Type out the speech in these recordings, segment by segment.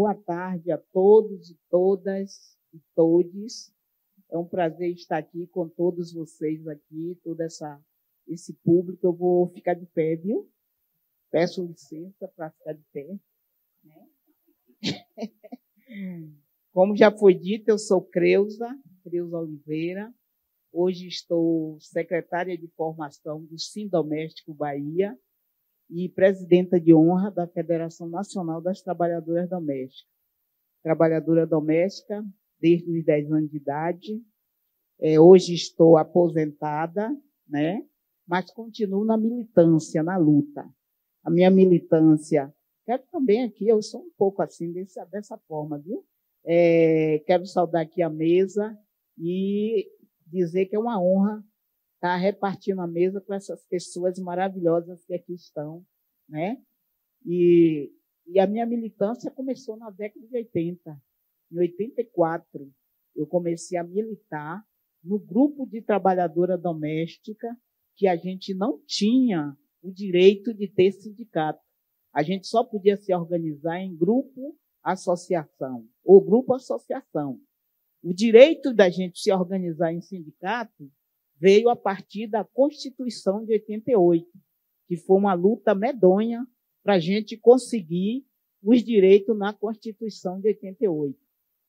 Boa tarde a todos e todas e todes. É um prazer estar aqui com todos vocês aqui, esse público. Eu vou ficar de pé, viu? Peço licença para ficar de pé. Né? Como já foi dito, eu sou Creuza Oliveira. Hoje estou secretária de formação do Sindoméstico Bahia e presidenta de honra da Federação Nacional das Trabalhadoras Domésticas. Trabalhadora doméstica desde os 10 anos de idade. Hoje estou aposentada, né? Mas continuo na militância, na luta. A minha militância, quero também aqui, eu sou um pouco assim, dessa forma, viu? Quero saudar aqui a mesa e dizer que é uma honra estar repartindo a mesa com essas pessoas maravilhosas que aqui estão, né? E a minha militância começou na década de 80. Em 84, eu comecei a militar no grupo de trabalhadora doméstica, que a gente não tinha o direito de ter sindicato. A gente só podia se organizar em grupo-associação, ou grupo-associação. O direito da gente se organizar em sindicato veio a partir da Constituição de 88, que foi uma luta medonha para a gente conseguir os direitos na Constituição de 88.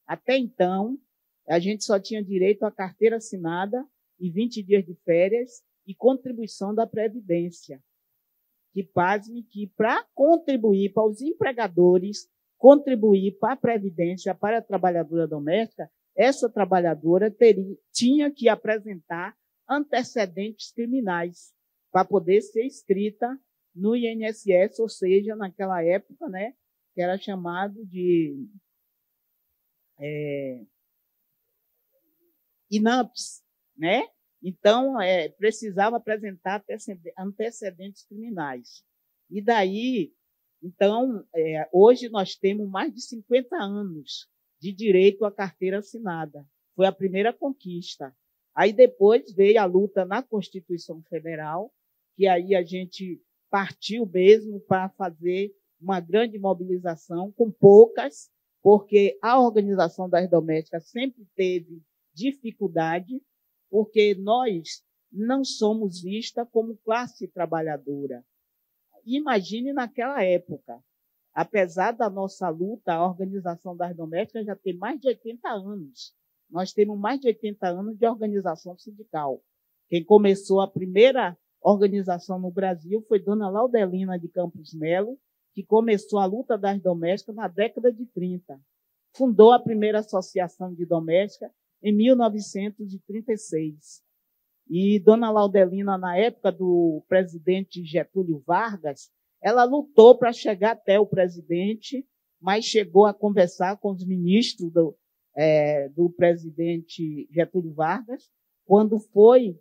Até então, a gente só tinha direito à carteira assinada e 20 dias de férias e contribuição da Previdência. Que pasme que para contribuir para os empregadores, contribuir para a Previdência, para a trabalhadora doméstica, essa trabalhadora tinha que apresentar antecedentes criminais para poder ser inscrita no INSS, ou seja, naquela época, né, que era chamado de INAMPS, né? Então, precisava apresentar antecedentes criminais. E daí, então, hoje nós temos mais de 50 anos de direito à carteira assinada. Foi a primeira conquista. Aí depois veio a luta na Constituição Federal, que aí a gente partiu mesmo para fazer uma grande mobilização, com poucas, porque a organização das domésticas sempre teve dificuldade, porque nós não somos vistas como classe trabalhadora. Imagine naquela época, apesar da nossa luta, a organização das domésticas já tem mais de 80 anos. Nós temos mais de 80 anos de organização sindical. Quem começou a primeira organização no Brasil foi Dona Laudelina de Campos Melo, que começou a luta das domésticas na década de 30. Fundou a primeira associação de doméstica em 1936. E Dona Laudelina, na época do presidente Getúlio Vargas, ela lutou para chegar até o presidente, mas chegou a conversar com os ministros do presidente Getúlio Vargas, quando foi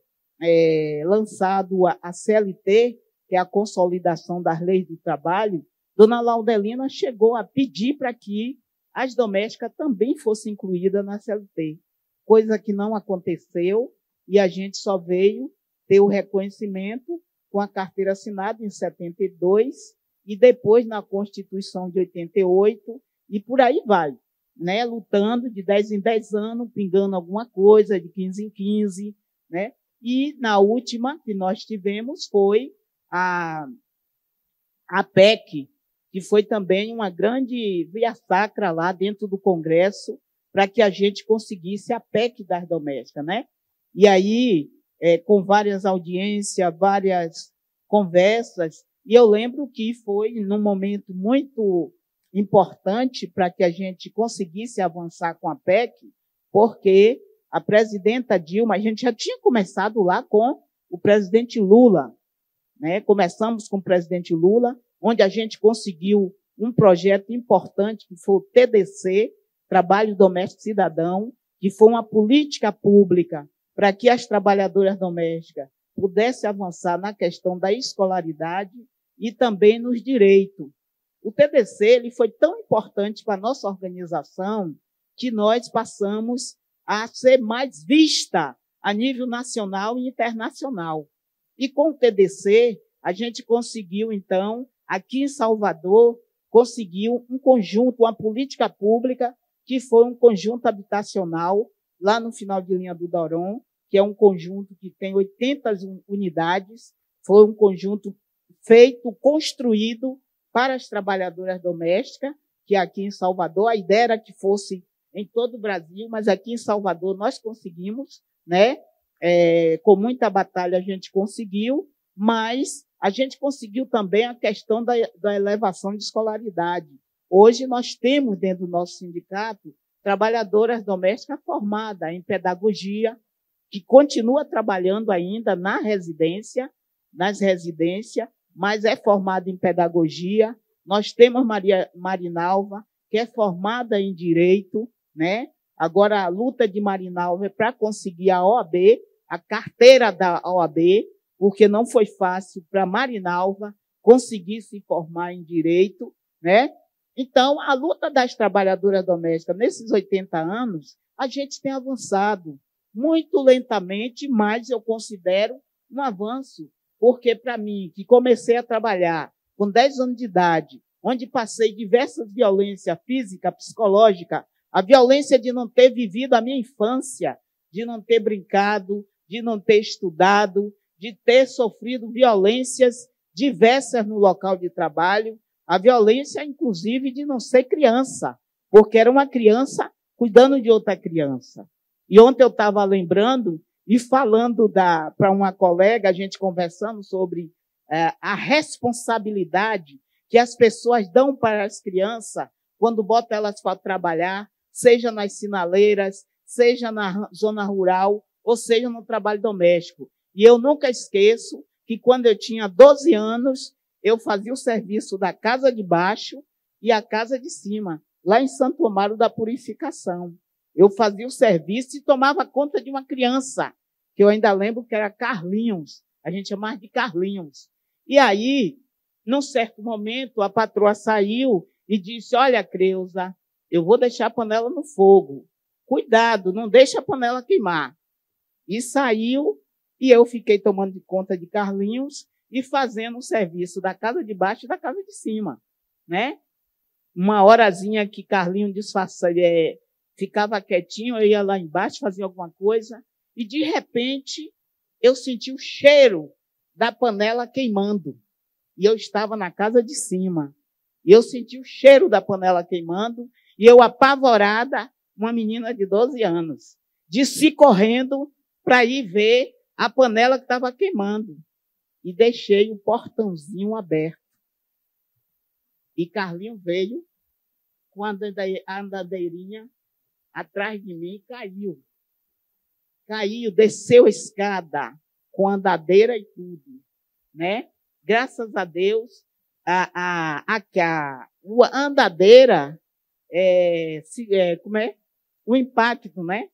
lançado a CLT, que é a Consolidação das Leis do Trabalho. Dona Laudelina chegou a pedir para que as domésticas também fossem incluídas na CLT, coisa que não aconteceu, e a gente só veio ter o reconhecimento com a carteira assinada em 72, e depois na Constituição de 88, e por aí vai, né? Lutando de 10 em 10 anos, pingando alguma coisa, de 15 em 15, né? E na última que nós tivemos foi a PEC, que foi também uma grande via sacra lá dentro do Congresso, para que a gente conseguisse a PEC das domésticas, né? E aí, com várias audiências, várias conversas, e eu lembro que foi num momento muito importante para que a gente conseguisse avançar com a PEC, porque a presidenta Dilma, a gente já tinha começado lá com o presidente Lula, né? Começamos com o presidente Lula, onde a gente conseguiu um projeto importante, que foi o TDC, Trabalho Doméstico Cidadão, que foi uma política pública para que as trabalhadoras domésticas pudessem avançar na questão da escolaridade e também nos direitos. O TDC ele foi tão importante para a nossa organização que nós passamos a ser mais vista a nível nacional e internacional. E com o TDC, a gente conseguiu, então, aqui em Salvador, conseguiu um conjunto, uma política pública, que foi um conjunto habitacional, lá no final de linha do Doron, que é um conjunto que tem 80 unidades, foi um conjunto feito, construído para as trabalhadoras domésticas, que aqui em Salvador, a ideia era que fosse em todo o Brasil, mas aqui em Salvador nós conseguimos, né? Com muita batalha a gente conseguiu, mas a gente conseguiu também a questão da elevação de escolaridade. Hoje nós temos dentro do nosso sindicato trabalhadoras domésticas formadas em pedagogia, que continua trabalhando ainda nas residências, mas é formada em pedagogia. Nós temos Marinalva, que é formada em direito, né? Agora a luta de Marinalva é para conseguir a OAB, a carteira da OAB, porque não foi fácil para Marinalva conseguir se formar em direito, né? Então, a luta das trabalhadoras domésticas nesses 80 anos, a gente tem avançado muito lentamente, mas eu considero um avanço, porque para mim, que comecei a trabalhar com 10 anos de idade, onde passei diversas violências física, psicológica, a violência de não ter vivido a minha infância, de não ter brincado, de não ter estudado, de ter sofrido violências diversas no local de trabalho, a violência, inclusive, de não ser criança, porque era uma criança cuidando de outra criança. E ontem eu estava lembrando e falando para uma colega, a gente conversando sobre a responsabilidade que as pessoas dão para as crianças quando botam elas para trabalhar, seja nas sinaleiras, seja na zona rural, ou seja no trabalho doméstico. E eu nunca esqueço que quando eu tinha 12 anos, eu fazia o serviço da casa de baixo e a casa de cima, lá em Santo Amaro da Purificação. Eu fazia o serviço e tomava conta de uma criança, que eu ainda lembro que era Carlinhos, a gente chamava de Carlinhos. E aí, num certo momento, a patroa saiu e disse, olha, Creuza, eu vou deixar a panela no fogo. Cuidado, não deixa a panela queimar. E saiu, e eu fiquei tomando conta de Carlinhos e fazendo o serviço da casa de baixo e da casa de cima, né? Uma horazinha que Carlinhos ficava quietinho, eu ia lá embaixo, fazia alguma coisa, e de repente eu senti o cheiro da panela queimando. E eu estava na casa de cima. E eu senti o cheiro da panela queimando, e eu, apavorada, uma menina de 12 anos, desci correndo para ir ver a panela que estava queimando. E deixei o portãozinho aberto. E Carlinho veio com a andadeirinha atrás de mim e caiu. Caiu, desceu a escada com andadeira e tudo, né? Graças a Deus, a andadeira, o impacto, né?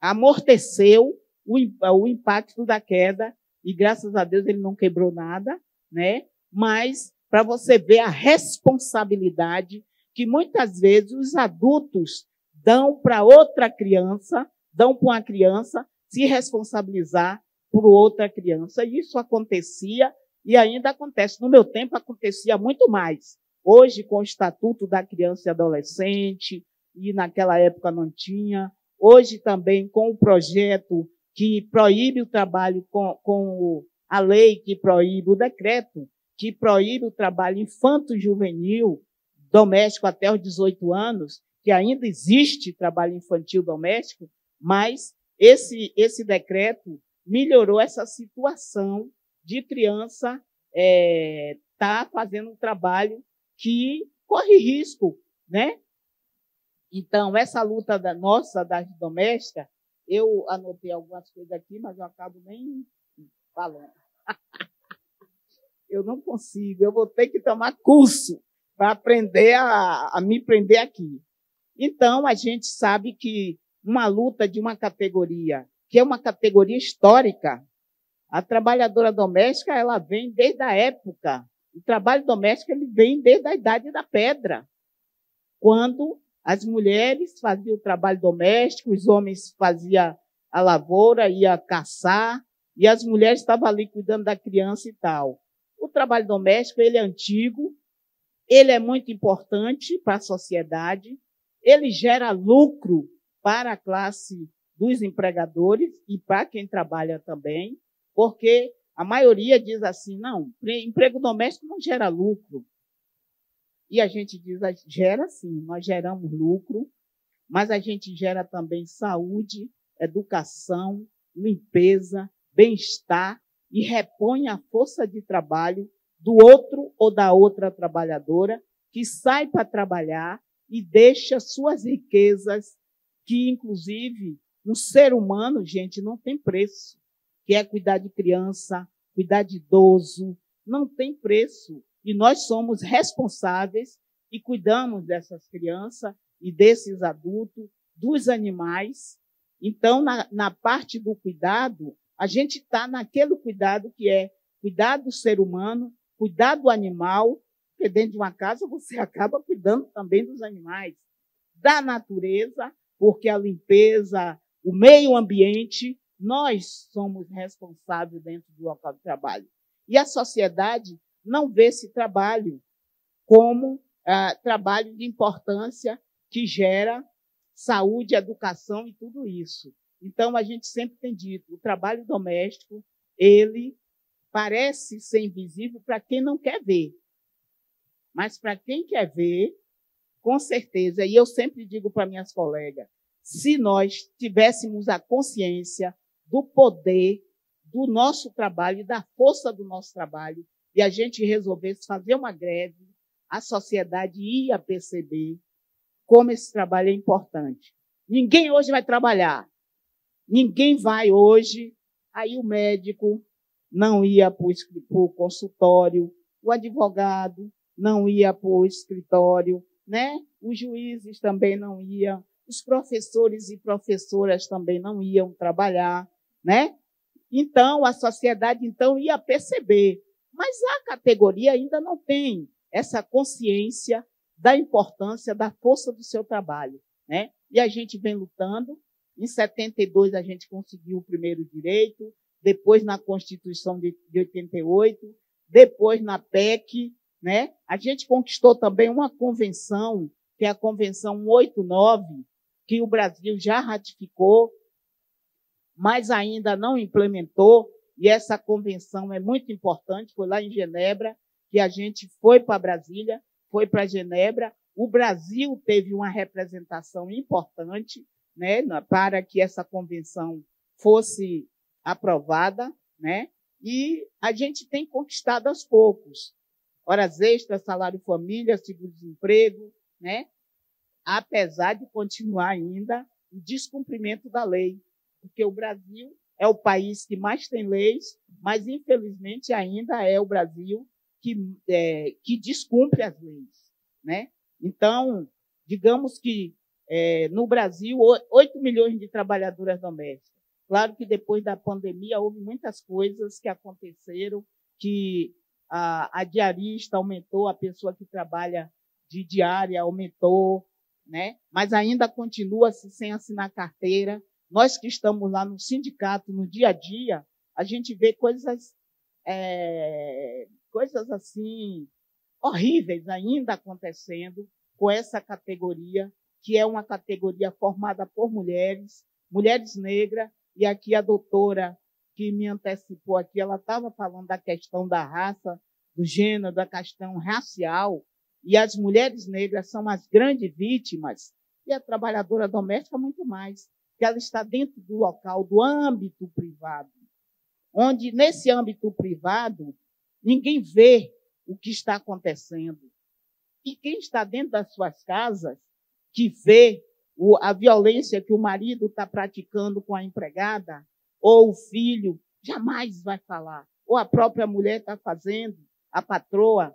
Amorteceu o impacto da queda e graças a Deus ele não quebrou nada, né? Mas para você ver a responsabilidade que muitas vezes os adultos dão para outra criança, dão para uma criança se responsabilizar por outra criança. E isso acontecia e ainda acontece. No meu tempo acontecia muito mais. Hoje, com o Estatuto da Criança e Adolescente, e naquela época não tinha. Hoje também com o projeto que proíbe o trabalho, com a lei que proíbe, o decreto que proíbe o trabalho infanto-juvenil doméstico até os 18 anos, que ainda existe trabalho infantil doméstico, mas esse decreto melhorou essa situação de criança tá fazendo um trabalho que corre risco, né? Então, essa luta nossa das domésticas, eu anotei algumas coisas aqui, mas eu acabo nem falando. Eu não consigo, eu vou ter que tomar curso para aprender a me prender aqui. Então, a gente sabe que uma luta de uma categoria, que é uma categoria histórica, a trabalhadora doméstica, ela vem desde a época, o trabalho doméstico ele vem desde a Idade da Pedra, quando as mulheres faziam o trabalho doméstico, os homens faziam a lavoura, ia caçar, e as mulheres estavam ali cuidando da criança e tal. O trabalho doméstico, ele é antigo, ele é muito importante para a sociedade, ele gera lucro para a classe dos empregadores e para quem trabalha também, porque a maioria diz assim, não, emprego doméstico não gera lucro. E a gente diz, gera sim, nós geramos lucro, mas a gente gera também saúde, educação, limpeza, bem-estar e repõe a força de trabalho do outro ou da outra trabalhadora que sai para trabalhar e deixa suas riquezas, que inclusive um ser humano, gente, não tem preço, que é cuidar de criança, cuidar de idoso, não tem preço. E nós somos responsáveis e cuidamos dessas crianças e desses adultos, dos animais. Então, na parte do cuidado, a gente está naquele cuidado que é cuidar do ser humano, cuidar do animal, porque dentro de uma casa você acaba cuidando também dos animais, da natureza, porque a limpeza, o meio ambiente, nós somos responsáveis dentro do local de trabalho. E a sociedade não vê esse trabalho como trabalho de importância que gera saúde, educação e tudo isso. Então, a gente sempre tem dito, o trabalho doméstico, ele parece ser invisível para quem não quer ver. Mas para quem quer ver, com certeza, e eu sempre digo para minhas colegas, se nós tivéssemos a consciência do poder do nosso trabalho e da força do nosso trabalho, e a gente resolvesse fazer uma greve, a sociedade ia perceber como esse trabalho é importante. Ninguém hoje vai trabalhar. Ninguém vai hoje. Aí o médico não ia para o consultório, o advogado não ia para o escritório, né? Os juízes também não iam, os professores e professoras também não iam trabalhar, né? Então, a sociedade então ia perceber. Mas a categoria ainda não tem essa consciência da importância, da força do seu trabalho, né? E a gente vem lutando. Em 72 a gente conseguiu o primeiro direito, depois na Constituição de 88, depois na PEC, né? A gente conquistou também uma convenção, que é a Convenção 189, que o Brasil já ratificou, mas ainda não implementou, e essa convenção é muito importante, foi lá em Genebra, que a gente foi para Brasília, foi para Genebra, o Brasil teve uma representação importante, né, para que essa convenção fosse aprovada, né, e a gente tem conquistado aos poucos. Horas extras, salário família, seguro-desemprego, né, apesar de continuar ainda o descumprimento da lei, porque o Brasil é o país que mais tem leis, mas, infelizmente, ainda é o Brasil que descumpre as leis, né? Então, digamos que no Brasil, 8 milhões de trabalhadoras domésticas. Claro que depois da pandemia houve muitas coisas que aconteceram, que a diarista aumentou, a pessoa que trabalha de diária aumentou, né? Mas ainda continua-se sem assinar carteira. Nós que estamos lá no sindicato, no dia a dia, a gente vê coisas assim horríveis ainda acontecendo com essa categoria, que é uma categoria formada por mulheres negras, e aqui a doutora que me antecipou aqui, ela estava falando da questão da raça, do gênero, da questão racial, e as mulheres negras são as grandes vítimas, e a trabalhadora doméstica muito mais, que ela está dentro do local, do âmbito privado, onde, nesse âmbito privado, ninguém vê o que está acontecendo. E quem está dentro das suas casas, que vê a violência que o marido está praticando com a empregada, ou o filho, jamais vai falar. Ou a própria mulher está fazendo, a patroa,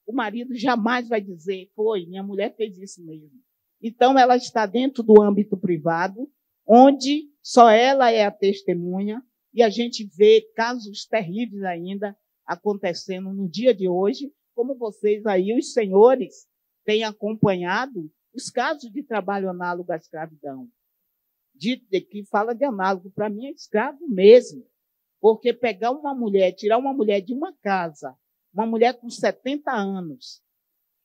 o marido jamais vai dizer, minha mulher fez isso mesmo. Então, ela está dentro do âmbito privado, onde só ela é a testemunha, e a gente vê casos terríveis ainda acontecendo no dia de hoje, como vocês aí, os senhores, têm acompanhado os casos de trabalho análogo à escravidão. Que fala de análogo, para mim é escravo mesmo. Porque pegar uma mulher, tirar uma mulher de uma casa, uma mulher com 70 anos,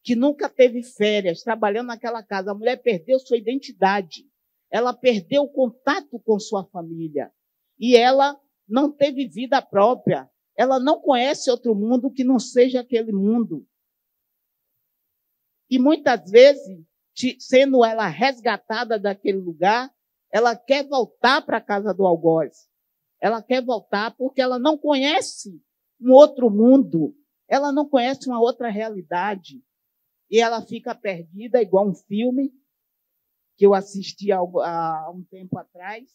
que nunca teve férias, trabalhando naquela casa. A mulher perdeu sua identidade. Ela perdeu o contato com sua família. E ela não teve vida própria. Ela não conhece outro mundo que não seja aquele mundo. E muitas vezes, sendo ela resgatada daquele lugar, ela quer voltar para a casa do algoz. Ela quer voltar porque ela não conhece um outro mundo. Ela não conhece uma outra realidade. E ela fica perdida, igual um filme que eu assisti há um tempo atrás,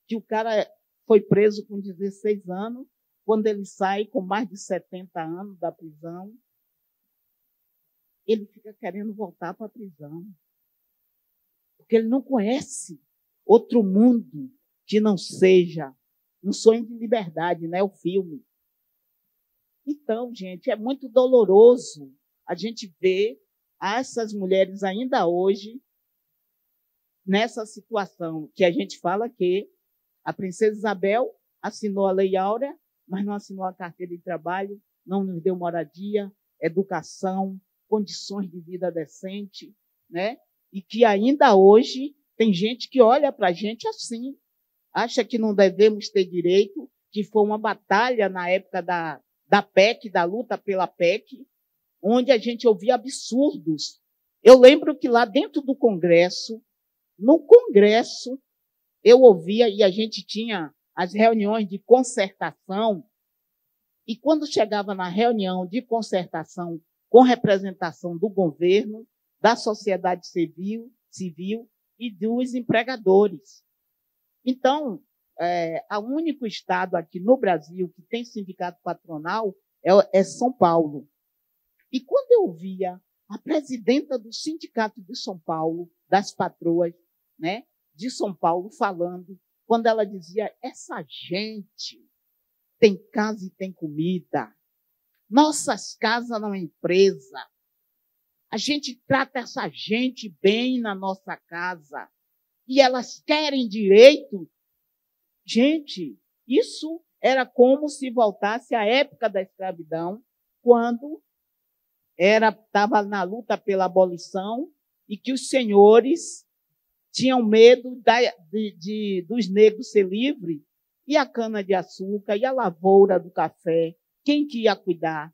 que o cara foi preso com 16 anos, quando ele sai com mais de 70 anos da prisão, ele fica querendo voltar para a prisão. Porque ele não conhece outro mundo que não seja um sonho de liberdade, né? O filme. Então, gente, é muito doloroso a gente ver essas mulheres ainda hoje nessa situação que a gente fala que a princesa Isabel assinou a Lei Áurea, mas não assinou a carteira de trabalho, não nos deu moradia, educação, condições de vida decente, né? E que ainda hoje tem gente que olha para a gente assim, acha que não devemos ter direito, que foi uma batalha na época da PEC, da luta pela PEC, onde a gente ouvia absurdos. Eu lembro que lá dentro do Congresso, no Congresso, eu ouvia, e a gente tinha as reuniões de concertação, e quando chegava na reunião de concertação com representação do governo, da sociedade civil e dos empregadores. Então, o único estado aqui no Brasil que tem sindicato patronal é São Paulo. E quando eu via a presidenta do Sindicato de São Paulo, das patroas, né, de São Paulo, falando, quando ela dizia, essa gente tem casa e tem comida, nossas casas não é empresa, a gente trata essa gente bem na nossa casa, e elas querem direito. Gente, isso era como se voltasse à época da escravidão, quando estava na luta pela abolição e que os senhores tinham medo dos negros ser livres, e a cana-de-açúcar, e a lavoura do café, quem que ia cuidar?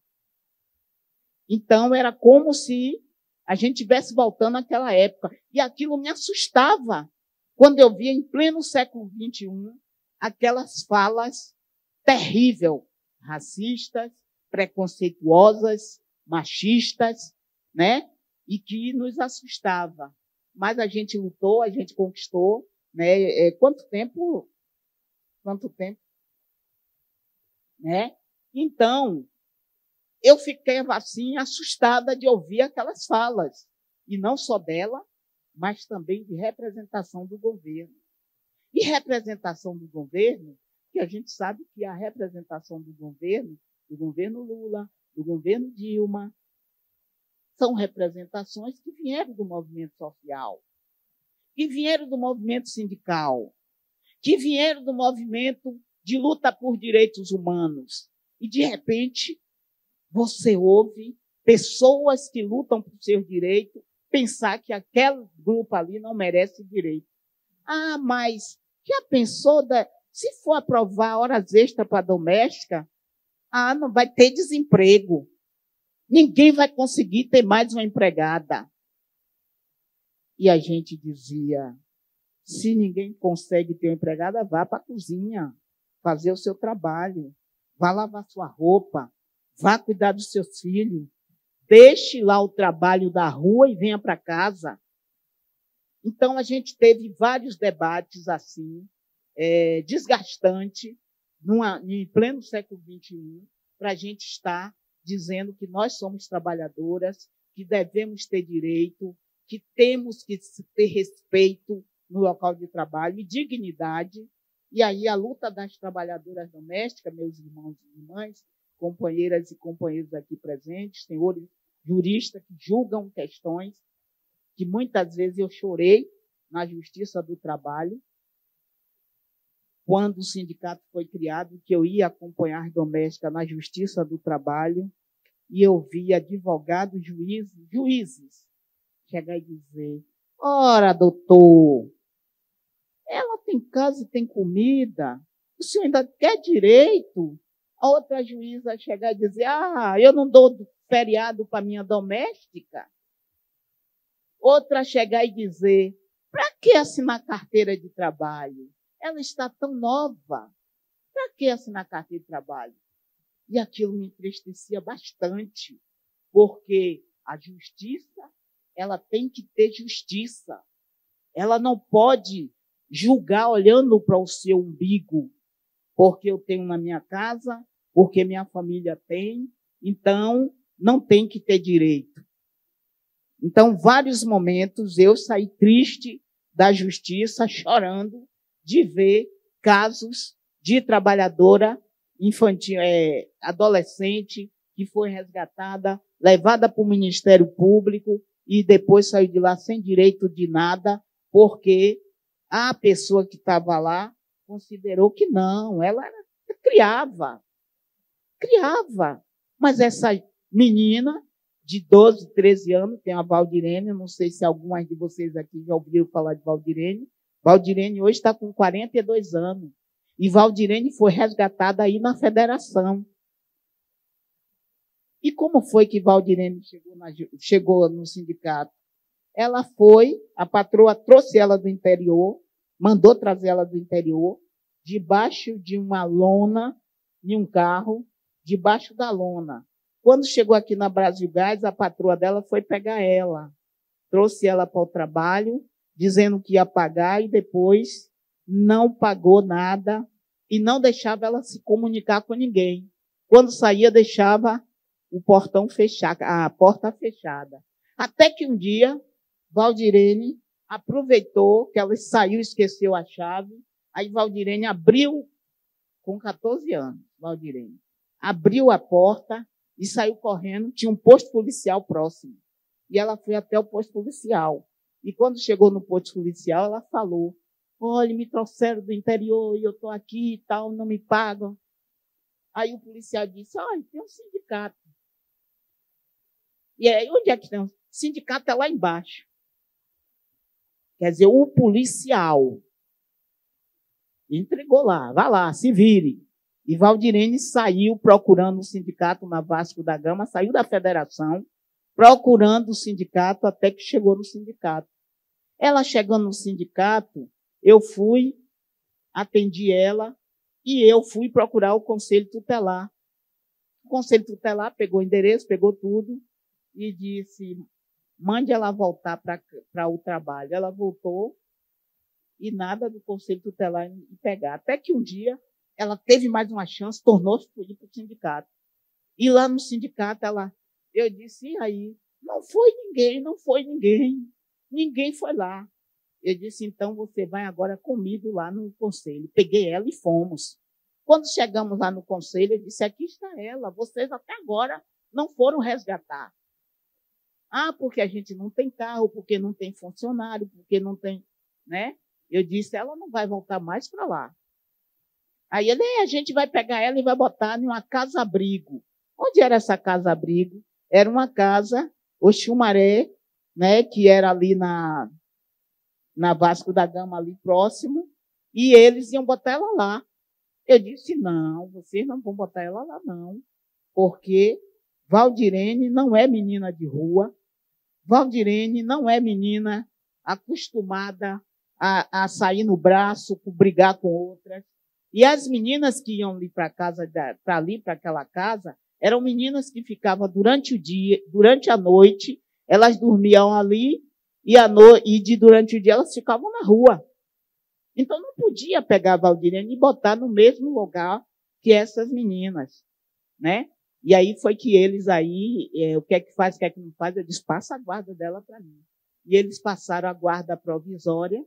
Então, era como se a gente estivesse voltando àquela época. E aquilo me assustava, quando eu via, em pleno século XXI, aquelas falas terríveis, racistas, preconceituosas, machistas, né? E que nos assustava. Mas a gente lutou, a gente conquistou, né? Quanto tempo? Né? Então, eu fiquei assim assustada de ouvir aquelas falas, e não só dela, mas também de representação do governo. E representação do governo, que a gente sabe que a representação do governo Lula, do governo Dilma, são representações que vieram do movimento social, que vieram do movimento sindical, que vieram do movimento de luta por direitos humanos. E, de repente, você ouve pessoas que lutam por seus direitos pensar que aquele grupo ali não merece direito. Ah, mas já pensou, se for aprovar horas extras para a doméstica, não vai ter desemprego. Ninguém vai conseguir ter mais uma empregada. E a gente dizia, se ninguém consegue ter uma empregada, vá para a cozinha, fazer o seu trabalho, vá lavar sua roupa, vá cuidar dos seus filhos, deixe lá o trabalho da rua e venha para casa. Então, a gente teve vários debates assim, desgastantes, em pleno século XXI, para a gente estar dizendo que nós somos trabalhadoras, que devemos ter direito, que temos que ter respeito no local de trabalho e dignidade. E aí a luta das trabalhadoras domésticas, meus irmãos e irmãs, companheiras e companheiros aqui presentes, senhores juristas que julgam questões que muitas vezes eu chorei na Justiça do Trabalho, quando o sindicato foi criado, que eu ia acompanhar as domésticas na Justiça do Trabalho, e eu vi advogados, juízes, chegar e dizer, ora, doutor, ela tem casa e tem comida, o senhor ainda quer direito? A outra juíza chegar e dizer, eu não dou feriado para minha doméstica. Outra chegar e dizer, para que assinar carteira de trabalho? Ela está tão nova. Para que assinar carteira de trabalho? E aquilo me entristecia bastante, porque a justiça, ela tem que ter justiça. Ela não pode julgar olhando para o seu umbigo, porque eu tenho na minha casa, porque minha família tem, então não tem que ter direito. Então, vários momentos eu saí triste da justiça, chorando, de ver casos de trabalhadora infantil, adolescente, que foi resgatada, levada para o Ministério Público e depois saiu de lá sem direito de nada, porque a pessoa que estava lá considerou que não, ela criava. Mas essa menina de 12, 13 anos, tem a Valdirene, não sei se algumas de vocês aqui já ouviram falar de Valdirene. Valdirene hoje está com 42 anos. E Valdirene foi resgatada aí na federação. E como foi que Valdirene chegou no sindicato? Ela foi, a patroa trouxe ela do interior, mandou trazer ela do interior, debaixo de uma lona, em um carro, debaixo da lona. Quando chegou aqui na Brasil Gás, a patroa dela foi pegar ela. Trouxe ela para o trabalho, dizendo que ia pagar e depois não pagou nada e não deixava ela se comunicar com ninguém. Quando saía, deixava o portão fechado, a porta fechada. Até que um dia, Valdirene aproveitou que ela saiu e esqueceu a chave. Aí Valdirene abriu, com 14 anos, Valdirene, abriu a porta e saiu correndo. Tinha um posto policial próximo. E ela foi até o posto policial. E quando chegou no posto policial, ela falou, olha, me trouxeram do interior e eu estou aqui e tal, não me pagam. Aí o policial disse, olha, tem um sindicato. E aí, onde é que tem? O sindicato é lá embaixo. Quer dizer, o policial entregou lá, vá lá, se vire. E Valdirene saiu procurando o sindicato na Vasco da Gama, saiu da federação, procurando o sindicato até que chegou no sindicato. Ela chegando no sindicato, eu fui, atendi ela e eu fui procurar o Conselho Tutelar. O Conselho Tutelar pegou o endereço, pegou tudo e disse, mande ela voltar para o trabalho. Ela voltou e nada do Conselho Tutelar em pegar. Até que um dia ela teve mais uma chance, tornou-se para o sindicato. E lá no sindicato, eu disse, e aí? Não foi ninguém. Ninguém foi lá. Eu disse, então você vai agora comigo lá no conselho. Peguei ela e fomos. Quando chegamos lá no conselho, eu disse, aqui está ela. Vocês até agora não foram resgatar. Porque a gente não tem carro, porque não tem funcionário, porque não tem, né? Eu disse, ela não vai voltar mais para lá. Aí ele, a gente vai pegar ela e vai botar em uma casa-abrigo. Onde era essa casa-abrigo? Era uma casa, Oxumaré, né, que era ali na Vasco da Gama, ali próximo, e eles iam botar ela lá. Eu disse, não, vocês não vão botar ela lá, não, porque Valdirene não é menina de rua, Valdirene não é menina acostumada a sair no braço, brigar com outras. E as meninas que iam ali para aquela casa, eram meninas que ficavam durante o dia, durante a noite, elas dormiam ali e durante o dia elas ficavam na rua. Então não podia pegar a Valdirene e botar no mesmo lugar que essas meninas, né? E aí foi que eles aí, o que é que faz, o que é que não faz, eu disse, passa a guarda dela para mim. E eles passaram a guarda provisória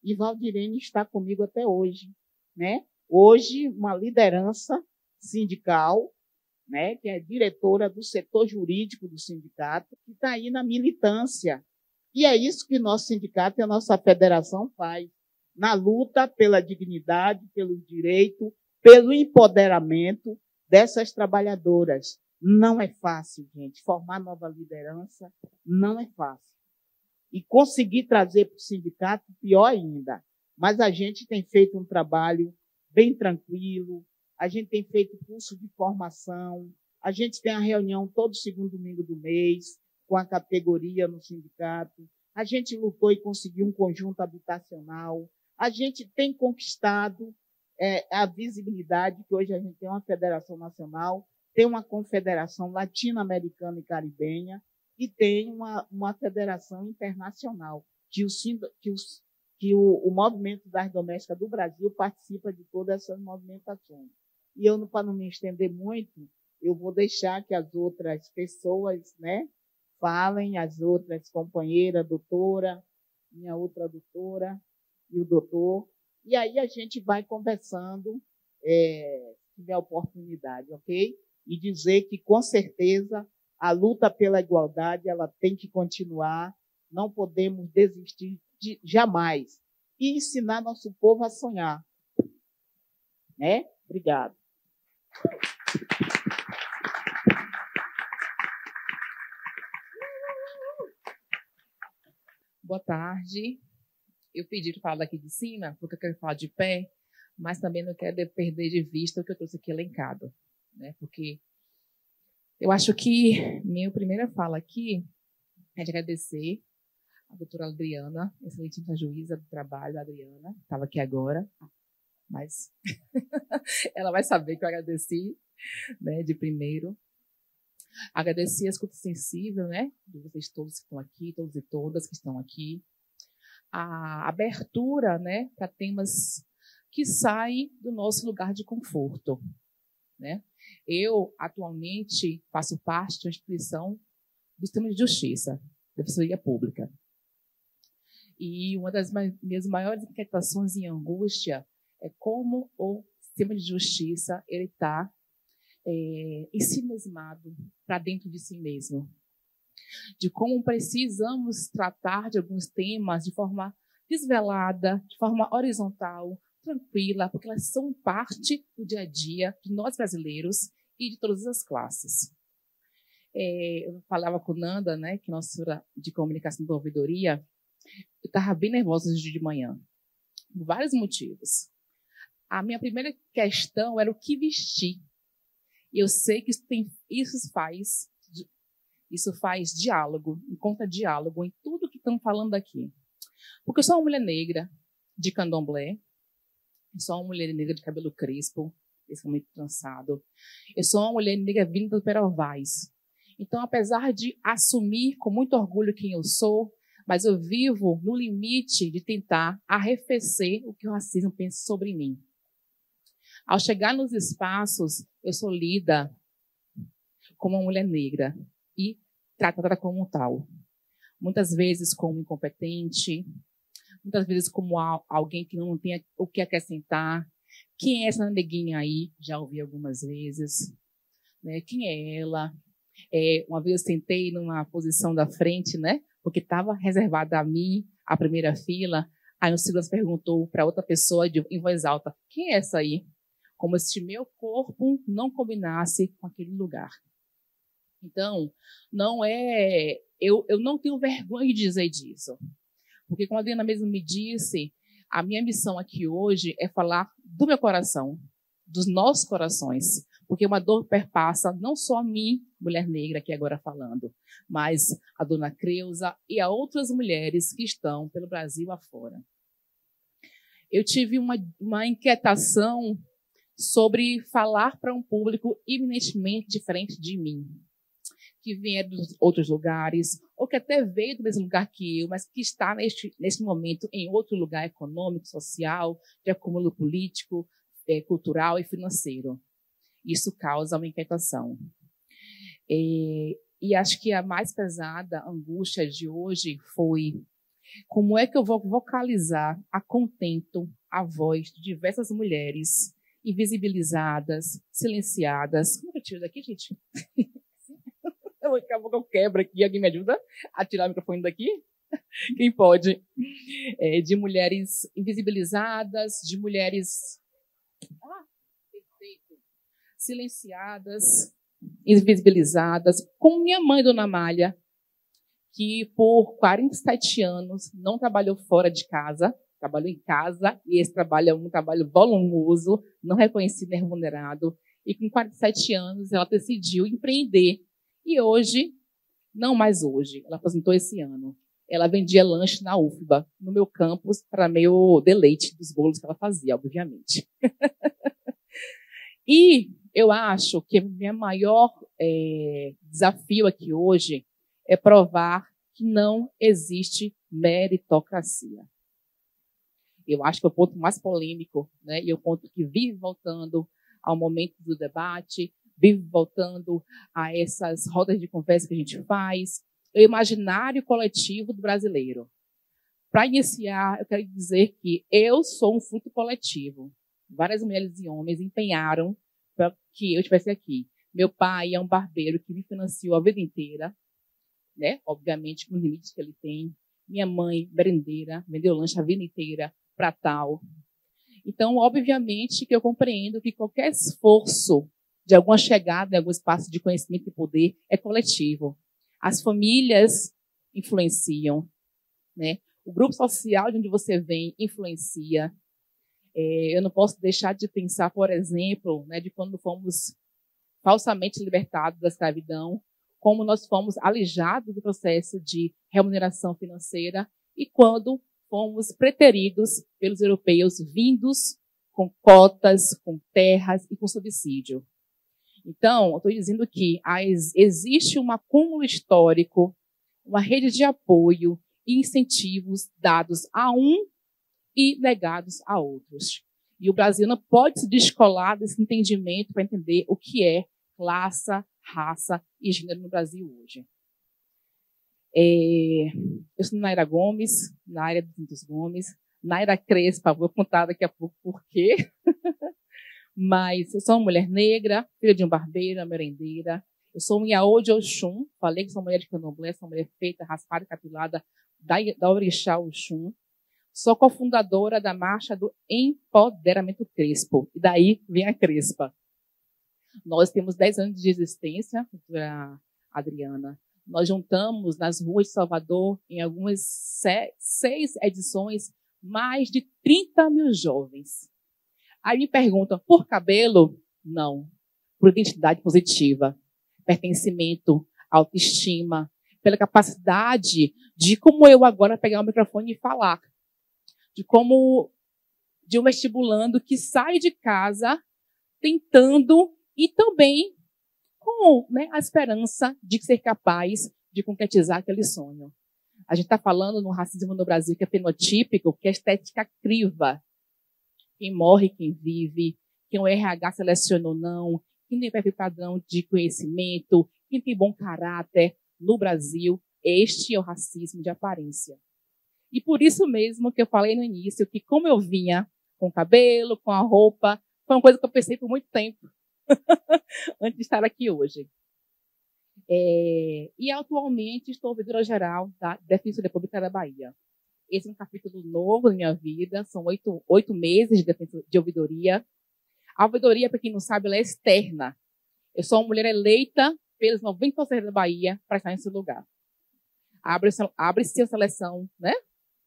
e Valdirene está comigo até hoje, né? Hoje, uma liderança sindical, né, que é diretora do setor jurídico do sindicato, que está aí na militância. E é isso que o nosso sindicato e a nossa federação faz, na luta pela dignidade, pelo direito, pelo empoderamento dessas trabalhadoras. Não é fácil, gente. Formar nova liderança não é fácil. E conseguir trazer para o sindicato, pior ainda. Mas a gente tem feito um trabalho bem tranquilo, a gente tem feito curso de formação, a gente tem a reunião todo segundo domingo do mês, com a categoria no sindicato, a gente lutou e conseguiu um conjunto habitacional, a gente tem conquistado a visibilidade, que hoje a gente tem uma federação nacional, tem uma confederação latino-americana e caribenha, e tem uma federação internacional, que o Movimento das Domésticas do Brasil participa de todas essas movimentações. E eu, para não me estender muito, eu vou deixar que as outras pessoas, né, falem, as outras companheiras, doutora, minha outra doutora e o doutor, e aí a gente vai conversando, se tiver oportunidade, ok? E dizer que, com certeza, a luta pela igualdade ela tem que continuar, não podemos desistir jamais. E ensinar nosso povo a sonhar. Né? Obrigado. Boa tarde. Eu pedi para falar daqui de cima, porque eu quero falar de pé, mas também não quero perder de vista o que eu trouxe aqui elencado, né? Porque eu acho que minha primeira fala aqui é de agradecer a doutora Adriana, excelentíssima juíza do trabalho, a Adriana, estava aqui agora, mas ela vai saber que eu agradeci, né, de primeiro. Agradecer a escuta sensível, né, de vocês todos que estão aqui, todos e todas que estão aqui. A abertura, né, para temas que saem do nosso lugar de conforto, né? Eu, atualmente, faço parte da instituição do sistema de justiça, Defensoria Pública. E uma das minhas maiores inquietações e angústia é como o sistema de justiça está ensimesmado para dentro de si mesmo. De como precisamos tratar de alguns temas de forma desvelada, de forma horizontal, tranquila, porque elas são parte do dia a dia de nós brasileiros e de todas as classes. Eu falava com Nanda, né, que é nossa de comunicação da ouvidoria, eu estava bem nervosa hoje de manhã, por vários motivos. A minha primeira questão era o que vestir. E eu sei que isso faz diálogo, encontra diálogo em tudo que estamos falando aqui. Porque eu sou uma mulher negra de candomblé, eu sou uma mulher negra de cabelo crespo, principalmente trançado. Eu sou uma mulher negra vinda do Perovais. Então, apesar de assumir com muito orgulho quem eu sou, mas eu vivo no limite de tentar arrefecer o que o racismo pensa sobre mim. Ao chegar nos espaços, eu sou lida como uma mulher negra e tratada como tal. Muitas vezes como incompetente, muitas vezes como alguém que não tem o que acrescentar. Quem é essa neguinha aí? Já ouvi algumas vezes. Né? Quem é ela? Uma vez eu sentei numa posição da frente, né? Porque estava reservada a mim, a primeira fila. Aí o segurança perguntou para outra pessoa em voz alta, quem é essa aí? Como se meu corpo não combinasse com aquele lugar. Então, não é... Eu não tenho vergonha de dizer disso. Porque, como a Adriana mesmo me disse, a minha missão aqui hoje é falar do meu coração, dos nossos corações. Porque uma dor perpassa não só a mim, mulher negra aqui agora falando, mas a dona Creuza e a outras mulheres que estão pelo Brasil afora. Eu tive uma inquietação sobre falar para um público eminentemente diferente de mim, que vier dos outros lugares, ou que até veio do mesmo lugar que eu, mas que está neste momento em outro lugar econômico, social, de acúmulo político, cultural e financeiro. Isso causa uma inquietação. E acho que a mais pesada angústia de hoje foi como é que eu vou vocalizar a contento a voz de diversas mulheres invisibilizadas, silenciadas. Como eu tiro daqui, gente? Daqui a pouco eu quebro aqui. Alguém me ajuda a tirar o microfone daqui? Quem pode? De mulheres invisibilizadas, de mulheres... perfeito. Silenciadas, invisibilizadas, como minha mãe, Dona Amália, que por 47 anos não trabalhou fora de casa, trabalhou em casa, e esse trabalho é um trabalho volumoso, não reconhecido nem remunerado, e com 47 anos ela decidiu empreender. E hoje, não mais hoje, ela aposentou esse ano, ela vendia lanche na UFBA, no meu campus, para meu deleite dos bolos que ela fazia, obviamente. E eu acho que o meu maior desafio aqui hoje é provar que não existe meritocracia. Eu acho que é o ponto mais polêmico, né? E é o ponto que vive voltando ao momento do debate, vive voltando a essas rodas de conversa que a gente faz, o imaginário coletivo do brasileiro. Para iniciar, eu quero dizer que eu sou um fruto coletivo. Várias mulheres e homens empenharam para que eu estivesse aqui. Meu pai é um barbeiro que me financiou a vida inteira, né? Obviamente com os limites que ele tem. Minha mãe, merendeira, vendeu lanche a vida inteira para tal. Então, obviamente que eu compreendo que qualquer esforço de alguma chegada em algum espaço de conhecimento e poder é coletivo. As famílias influenciam, né? O grupo social de onde você vem influencia. Eu não posso deixar de pensar, por exemplo, né, de quando fomos falsamente libertados da escravidão, como nós fomos alijados do processo de remuneração financeira e quando fomos preteridos pelos europeus vindos com cotas, com terras e com subsídio. Então, eu estou dizendo que existe um acúmulo histórico, uma rede de apoio e incentivos dados a um e negados a outros. E o Brasil não pode se descolar desse entendimento para entender o que é classe, raça e gênero no Brasil hoje. Eu sou Naira Gomes, Naira dos Santos Gomes, Naira Crespa, vou contar daqui a pouco por quê. Mas eu sou uma mulher negra, filha de um barbeiro, uma merendeira. Eu sou um Iaô de Oxum, falei que sou mulher de candomblé, sou mulher feita, raspada e capilada da Orixá Oxum. Sou cofundadora da Marcha do Empoderamento Crespo, e daí vem a Crespa. Nós temos 10 anos de existência, doutora Adriana. Nós juntamos nas ruas de Salvador, em algumas 6 edições, mais de 30 mil jovens. Aí me perguntam, por cabelo? Não. Por identidade positiva, pertencimento, autoestima, pela capacidade de, como eu agora, pegar o microfone e falar. De um vestibulando que sai de casa tentando e também com, né, a esperança de ser capaz de concretizar aquele sonho. A gente está falando no racismo no Brasil que é fenotípico, que é estética criva. Quem morre, quem vive, quem o RH seleciona ou não, quem tem perfil padrão de conhecimento, quem tem bom caráter no Brasil, este é o racismo de aparência. E por isso mesmo que eu falei no início que como eu vinha com o cabelo, com a roupa, foi uma coisa que eu pensei por muito tempo, antes de estar aqui hoje. E atualmente estou ouvidora geral da Defensoria Pública da Bahia. Esse é um capítulo novo na minha vida, são 8 meses de ouvidoria. A ouvidoria, para quem não sabe, ela é externa. Eu sou uma mulher eleita pelos 90% da Bahia para estar nesse lugar. Abre-se a seleção, né?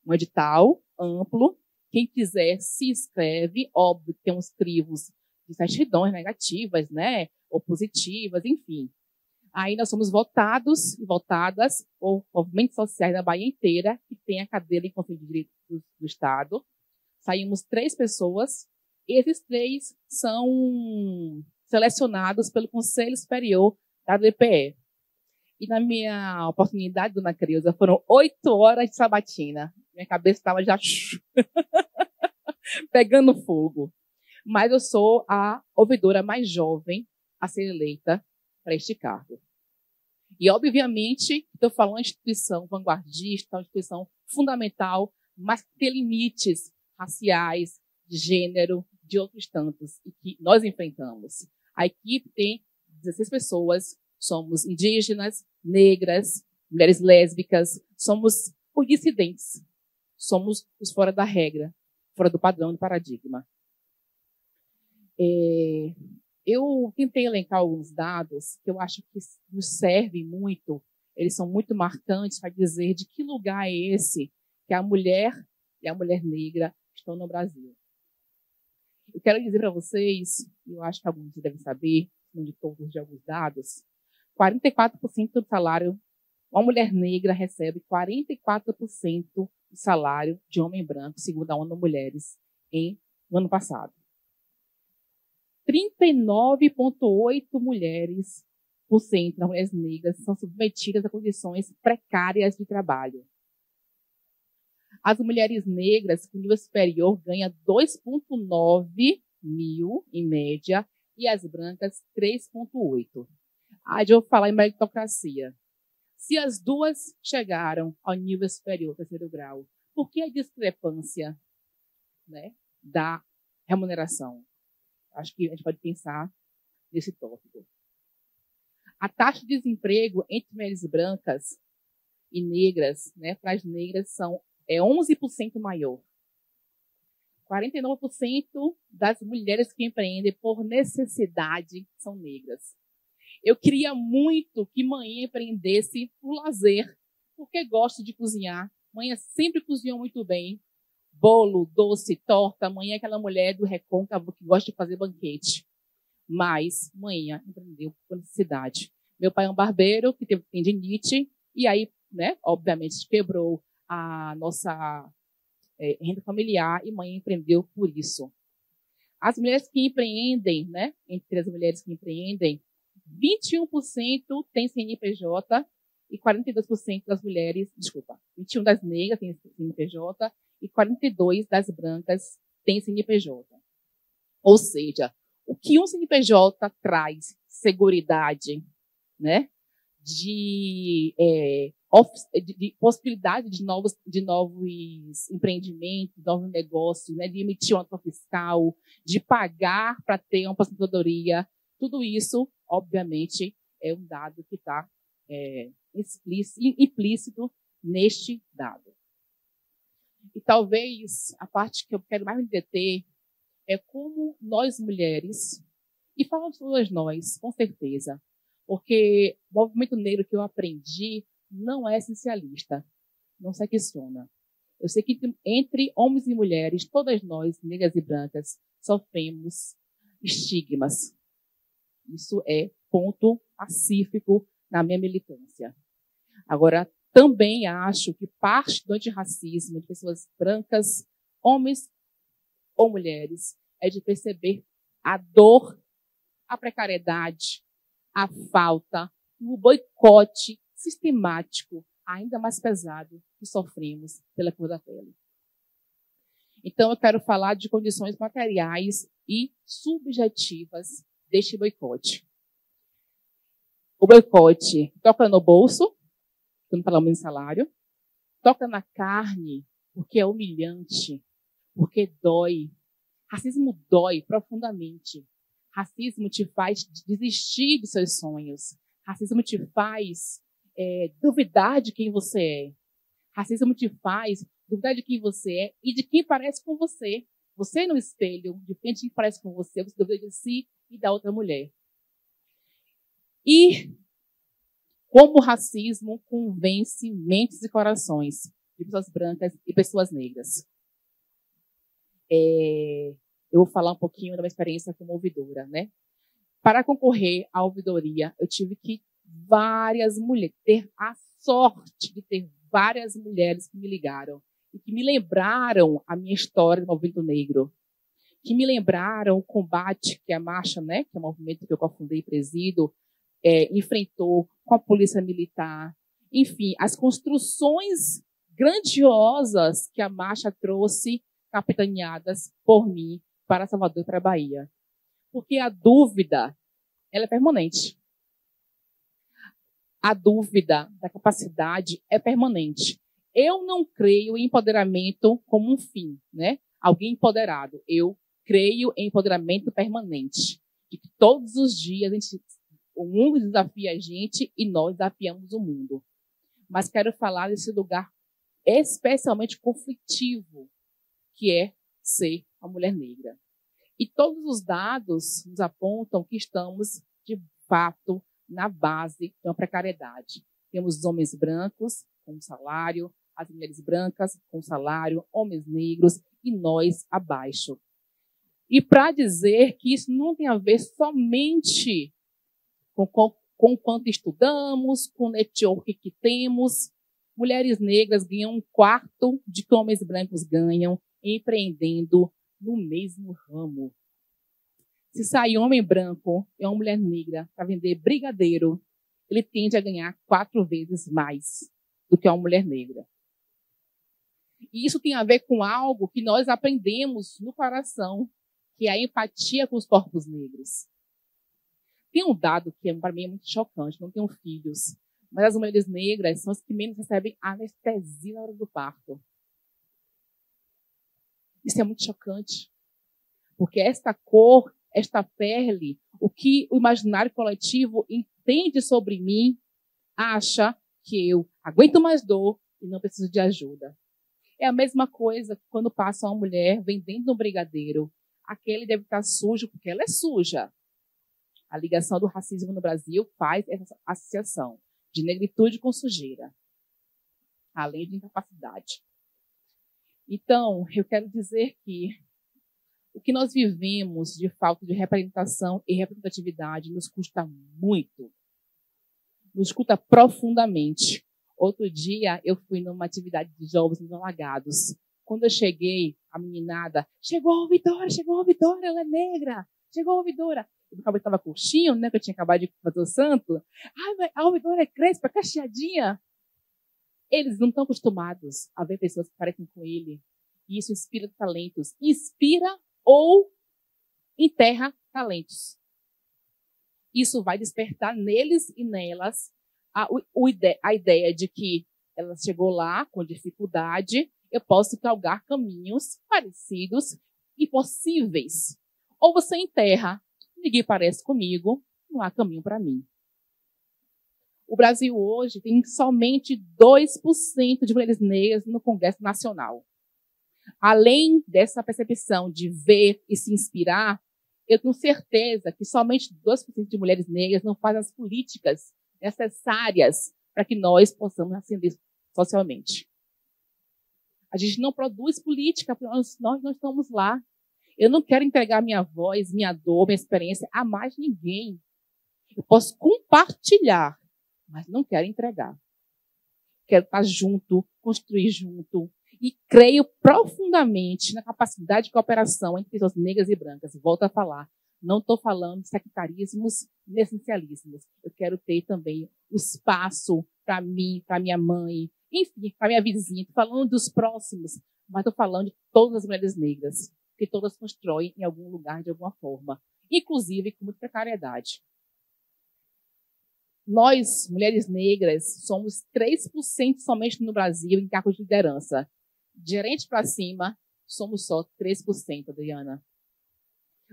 Um edital amplo. Quem quiser se inscreve. Óbvio que tem uns crivos de certidões negativas, né? Ou positivas, enfim. Aí nós somos votados e votadas por movimentos sociais da Bahia inteira, que tem a cadeira em Conselho de Direitos do Estado. Saímos 3 pessoas. Esses 3 são selecionados pelo Conselho Superior da DPE. E na minha oportunidade, dona Creuza, foram 8 horas de sabatina. Minha cabeça estava já pegando fogo. Mas eu sou a ouvidora mais jovem a ser eleita para este cargo. E, obviamente, estou falando de uma instituição vanguardista, uma instituição fundamental, mas que tem limites raciais, de gênero, de outros tantos, e que nós enfrentamos. A equipe tem 16 pessoas, somos indígenas, negras, mulheres lésbicas, somos os dissidentes, somos os fora da regra, fora do padrão e paradigma. Eu tentei elencar alguns dados que eu acho que nos servem muito, eles são muito marcantes para dizer de que lugar é esse que a mulher e a mulher negra estão no Brasil. Eu quero dizer para vocês, eu acho que alguns devem saber, não de todos, de alguns dados, 44% do salário, uma mulher negra recebe 44% do salário de homem branco, segundo a ONU Mulheres, no ano passado. 39,8% mulheres das mulheres negras são submetidas a condições precárias de trabalho. As mulheres negras com nível superior ganham 2,9 mil, em média, e as brancas 3,8. Aí eu vou falar em meritocracia. Se as duas chegaram ao nível superior, terceiro grau, por que a discrepância, né, da remuneração? Acho que a gente pode pensar nesse tópico. A taxa de desemprego entre mulheres brancas e negras, né, para as negras, é 11% maior. 49% das mulheres que empreendem por necessidade são negras. Eu queria muito que mãe empreendesse por lazer, porque gosto de cozinhar. Mãe sempre cozinhou muito bem. Bolo, doce, torta. Mãe é aquela mulher do recôncavo que gosta de fazer banquete. Mas mãe empreendeu por necessidade. Meu pai é um barbeiro que teve tendinite e aí, né, obviamente, quebrou a nossa renda familiar e mãe empreendeu por isso. As mulheres que empreendem, né, entre as mulheres que empreendem, 21% têm CNPJ e 42% das mulheres, 21% das negras têm CNPJ e 42% das brancas têm CNPJ. Ou seja, o que um CNPJ traz? Seguridade, né? De possibilidade de novos empreendimentos, novos negócios, né? De emitir uma nota fiscal, de pagar para ter uma aposentadoria. Tudo isso, obviamente, é um dado que está implícito neste dado. E talvez a parte que eu quero mais me deter é como nós mulheres, e falamos todas nós, com certeza, porque o movimento negro que eu aprendi não é essencialista, não se questiona. Eu sei que entre homens e mulheres, todas nós, negras e brancas, sofremos estigmas. Isso é ponto pacífico na minha militância. Agora, também acho que parte do antirracismo de pessoas brancas, homens ou mulheres, é de perceber a dor, a precariedade, a falta, o boicote sistemático, ainda mais pesado, que sofremos pela cor da pele. Então, eu quero falar de condições materiais e subjetivas deste boicote. O boicote toca no bolso, quando falamos em salário, toca na carne, porque é humilhante, porque dói. Racismo dói profundamente. Racismo te faz desistir de seus sonhos. Racismo te faz duvidar de quem você é. Racismo te faz duvidar de quem você é e de quem parece com você. Você no espelho, de frente de quem parece com você, você duvida de si e da outra mulher. E como o racismo convence mentes e corações de pessoas brancas e pessoas negras. Eu vou falar um pouquinho da minha experiência como ouvidora, né? Para concorrer à ouvidoria, eu tive que ter a sorte de ter várias mulheres que me ligaram e que me lembraram a minha história do movimento negro, que me lembraram o combate que a marcha, né, que é o movimento que eu cofundei e presido, enfrentou com a polícia militar. Enfim, as construções grandiosas que a marcha trouxe, capitaneadas por mim, para Salvador e para a Bahia. Porque a dúvida, ela é permanente. A dúvida da capacidade é permanente. Eu não creio em empoderamento como um fim, né? Alguém empoderado. Eu creio em empoderamento permanente. De que todos os dias o mundo desafia a gente e nós desafiamos o mundo. Mas quero falar desse lugar especialmente conflitivo, que é ser uma mulher negra. E todos os dados nos apontam que estamos, de fato, na base de uma precariedade. Temos os homens brancos com salário, as mulheres brancas com salário, homens negros e nós abaixo. E para dizer que isso não tem a ver somente com quanto estudamos, com o network que temos, mulheres negras ganham 1/4 de que homens brancos ganham empreendendo no mesmo ramo. Se sair homem branco e uma mulher negra para vender brigadeiro, ele tende a ganhar 4 vezes mais do que uma mulher negra. E isso tem a ver com algo que nós aprendemos no coração, que é a empatia com os corpos negros. Tem um dado que para mim é muito chocante, não tenho filhos, mas as mulheres negras são as que menos recebem anestesia na hora do parto. Isso é muito chocante, porque esta cor, esta pele, o que o imaginário coletivo entende sobre mim, acha que eu aguento mais dor e não preciso de ajuda. É a mesma coisa quando passa uma mulher vendendo um brigadeiro. Aquele deve estar sujo porque ela é suja. A ligação do racismo no Brasil faz essa associação de negritude com sujeira, além de incapacidade. Então, eu quero dizer que o que nós vivemos de falta de representação e representatividade nos custa muito. Nos custa profundamente. Outro dia, eu fui numa atividade de jovens nos Alagados. Quando eu cheguei, a meninada, chegou a ouvidora, ela é negra. Chegou a ouvidora. O cabelo estava curtinho, né, que eu tinha acabado de fazer o santo. Ai, mas a ouvidora é crespa, cacheadinha. Eles não estão acostumados a ver pessoas que parecem com ele. E isso inspira talentos. Inspira ou enterra talentos. Isso vai despertar neles e nelas a ideia de que ela chegou lá com dificuldade, eu posso galgar caminhos parecidos e possíveis. Ou você enterra, ninguém parece comigo, não há caminho para mim. O Brasil hoje tem somente 2% de mulheres negras no Congresso Nacional. Além dessa percepção de ver e se inspirar, eu tenho certeza que somente 2% de mulheres negras não fazem as políticas necessárias para que nós possamos ascender socialmente. A gente não produz política, porque nós não estamos lá. Eu não quero entregar minha voz, minha dor, minha experiência a mais ninguém. Eu posso compartilhar, mas não quero entregar. Quero estar junto, construir junto. E creio profundamente na capacidade de cooperação entre pessoas negras e brancas. Volto a falar. Não estou falando de sectarismos e essencialismos. Eu quero ter também o espaço para mim, para minha mãe, enfim, para minha vizinha. Estou falando dos próximos, mas estou falando de todas as mulheres negras, que todas constroem em algum lugar, de alguma forma, inclusive com muita precariedade. Nós, mulheres negras, somos 3% somente no Brasil em cargos de liderança. De gerente para cima, somos só 3%, Adriana.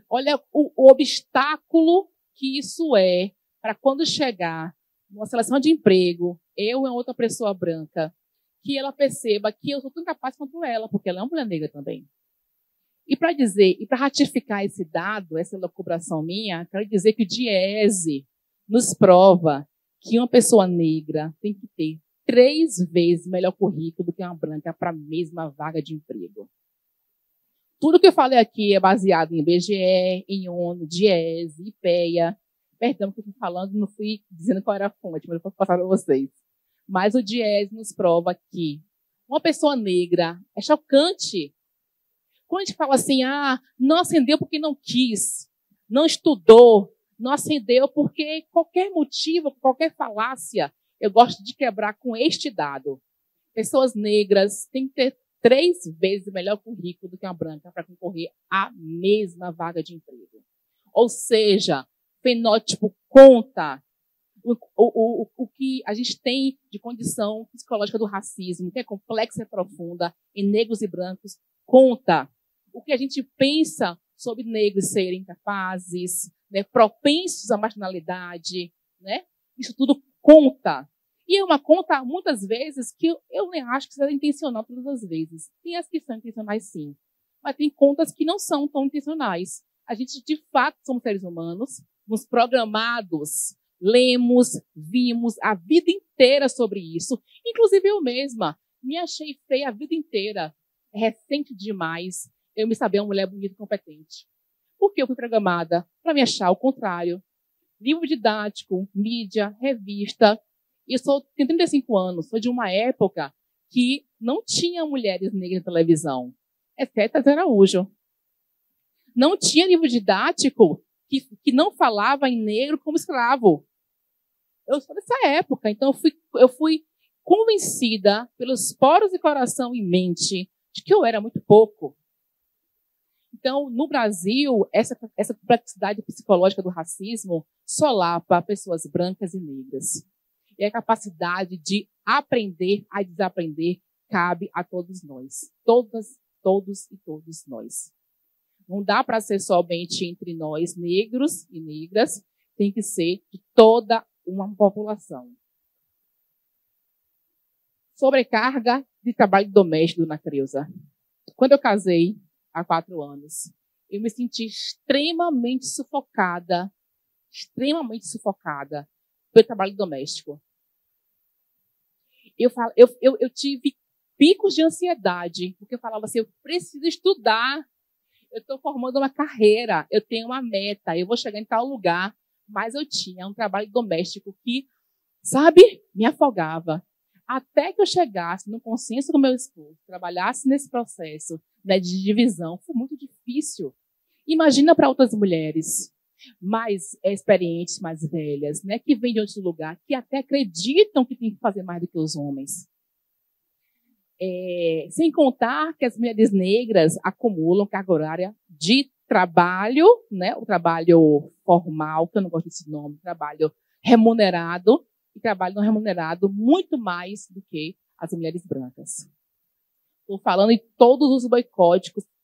Olha o obstáculo que isso é para quando chegar numa seleção de emprego, eu e outra pessoa branca, que ela perceba que eu sou tão capaz quanto ela, porque ela é uma mulher negra também. E para dizer, e para ratificar esse dado, essa elucubração minha, quero dizer que o DIEESE nos prova que uma pessoa negra tem que ter 3 vezes melhor currículo do que uma branca para a mesma vaga de emprego. Tudo que eu falei aqui é baseado em IBGE, em ONU, DIEESE, IPEA. Perdão que eu fui falando, não fui dizendo qual era a fonte, mas eu vou passar para vocês. Mas o DIEESE nos prova que uma pessoa negra é chocante. Quando a gente fala assim, não ascendeu porque não quis, não estudou, não ascendeu porque qualquer motivo, qualquer falácia, eu gosto de quebrar com este dado. Pessoas negras têm que ter 3 vezes melhor currículo do que uma branca para concorrer à mesma vaga de emprego. Ou seja, fenótipo conta. O que a gente tem de condição psicológica do racismo, que é complexa e profunda, em negros e brancos, conta. O que a gente pensa sobre negros serem capazes, né, propensos à marginalidade, né, isso tudo conta. E é uma conta, muitas vezes, que eu nem acho que seja intencional todas as vezes. Tem as que são intencionais, sim. Mas tem contas que não são tão intencionais. A gente, de fato, somos seres humanos, nos programados, lemos, vimos a vida inteira sobre isso. Inclusive eu mesma me achei feia a vida inteira. É recente demais eu me saber uma mulher bonita e competente. Porque eu fui programada para me achar o contrário. Livro didático, mídia, revista. Tenho 35 anos, sou de uma época que não tinha mulheres negras na televisão, exceto a Zé Araújo. Não tinha livro didático que não falava em negro como escravo. Eu sou dessa época, então eu fui convencida pelos poros de coração e mente de que eu era muito pouco. Então, no Brasil, essa complexidade psicológica do racismo solapa pessoas brancas e negras. E a capacidade de aprender a desaprender cabe a todos nós. Todas, todos e todos nós. Não dá para ser somente entre nós, negros e negras, tem que ser de toda uma população. Sobrecarga de trabalho doméstico, dona Creuza. Quando eu casei, há 4 anos, eu me senti extremamente sufocada pelo trabalho doméstico. Eu tive picos de ansiedade, porque eu falava assim, eu preciso estudar, eu estou formando uma carreira, eu tenho uma meta, eu vou chegar em tal lugar, mas eu tinha um trabalho doméstico que, sabe, me afogava. Até que eu chegasse no consenso com meu esposo, trabalhasse nesse processo, né, de divisão, foi muito difícil. Imagina para outras mulheres mais experientes, mais velhas, né, que vêm de outro lugar, que até acreditam que tem que fazer mais do que os homens. Sem contar que as mulheres negras acumulam carga horária de trabalho, né, o trabalho formal, que eu não gosto desse nome, trabalho remunerado, e trabalho não remunerado muito mais do que as mulheres brancas. Estou falando em todos os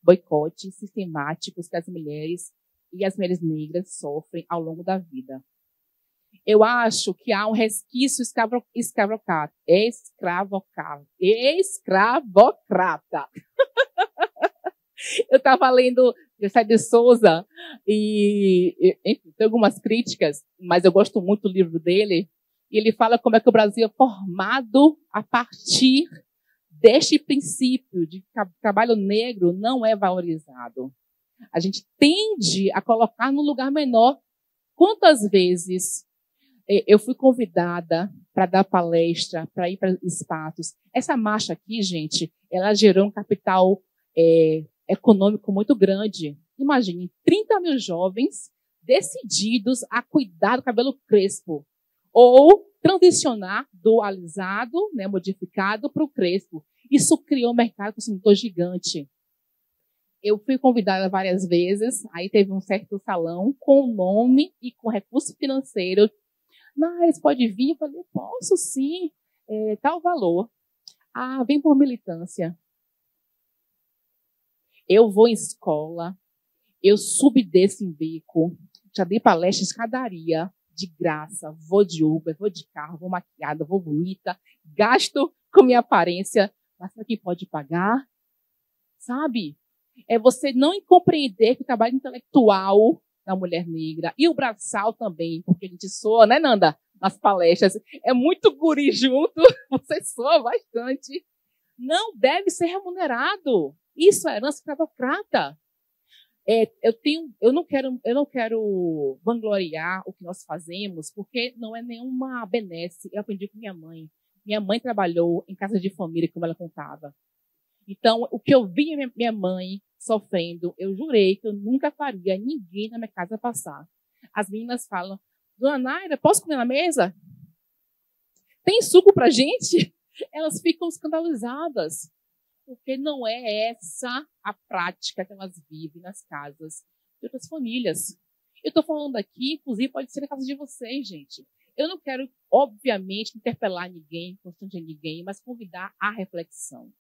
boicotes sistemáticos que as mulheres e as mulheres negras sofrem ao longo da vida. Eu acho que há um resquício escravocrata. Eu estava lendo Gessé de Souza e, enfim, tem algumas críticas, mas eu gosto muito do livro dele. E ele fala como é que o Brasil é formado a partir deste princípio de que o trabalho negro não é valorizado. A gente tende a colocar no lugar menor. Quantas vezes eu fui convidada para dar palestra, para ir para espaços. Essa marcha aqui, gente, ela gerou um capital econômico muito grande. Imagine, 30 mil jovens decididos a cuidar do cabelo crespo ou transicionar do alisado, né, modificado, para o crespo. Isso criou um mercado consumidor gigante. Eu fui convidada várias vezes, aí teve um certo salão com nome e com recurso financeiro. Mas pode vir? Eu falei, posso sim, tal valor. Ah, vem por militância. Eu vou em escola, eu subdesço em beco, já dei palestra em escadaria, de graça, vou de Uber, vou de carro, vou maquiada, vou bonita, gasto com minha aparência, mas será que pode pagar? Sabe? É você não compreender que o trabalho intelectual da mulher negra e o braçal também, porque a gente soa, né, Nanda? Nas palestras, é muito guri junto, você soa bastante. Não deve ser remunerado. Isso é herança escravocrata. Eu não quero vangloriar o que nós fazemos, porque não é nenhuma benesse. Eu aprendi com minha mãe. Minha mãe trabalhou em casa de família, como ela contava. Então, o que eu vi minha mãe sofrendo, eu jurei que eu nunca faria ninguém na minha casa passar. As meninas falam, Dona Naira, posso comer na mesa? Tem suco pra gente? Elas ficam escandalizadas, porque não é essa a prática que elas vivem nas casas de outras famílias. Eu estou falando aqui, inclusive pode ser na casa de vocês, gente. Eu não quero, obviamente, interpelar ninguém, constranger ninguém, mas convidar à reflexão.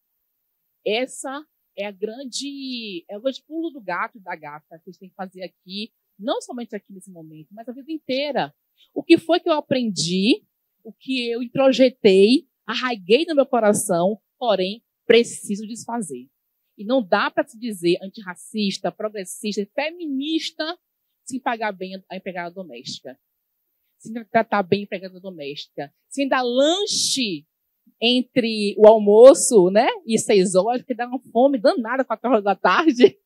Essa é o grande pulo do gato e da gata que a gente tem que fazer aqui, não somente aqui nesse momento, mas a vida inteira. O que foi que eu aprendi, o que eu introjetei, arraiguei no meu coração, porém, preciso desfazer. E não dá para se dizer antirracista, progressista, feminista sem pagar bem a empregada doméstica. Sem tratar bem a empregada doméstica. Sem dar lanche entre o almoço, né, e 6 horas, porque dá uma fome danada 4 horas da tarde.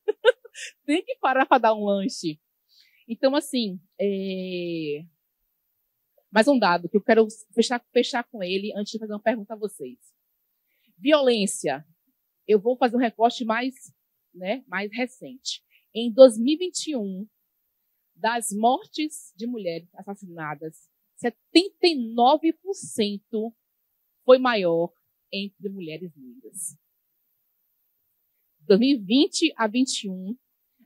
Tem que parar para dar um lanche. Então, assim, mais um dado que eu quero fechar com ele antes de fazer uma pergunta a vocês. Violência. Eu vou fazer um recorte mais recente. Em 2021, das mortes de mulheres assassinadas, 79% foi maior entre mulheres negras. De 2020 a 2021,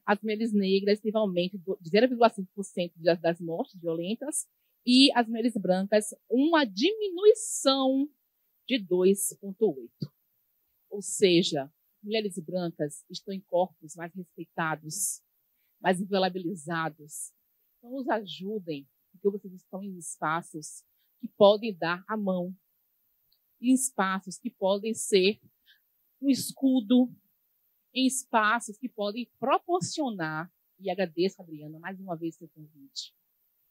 as mulheres negras teve um aumento de 0,5% das mortes violentas e as mulheres brancas uma diminuição de 2,8%. Ou seja, mulheres brancas estão em corpos mais respeitados, mais inviolabilizados. Então, nos ajudem, porque vocês estão em espaços que podem dar a mão, em espaços que podem ser um escudo, em espaços que podem proporcionar, e agradeço, Adriana, mais uma vez seu convite,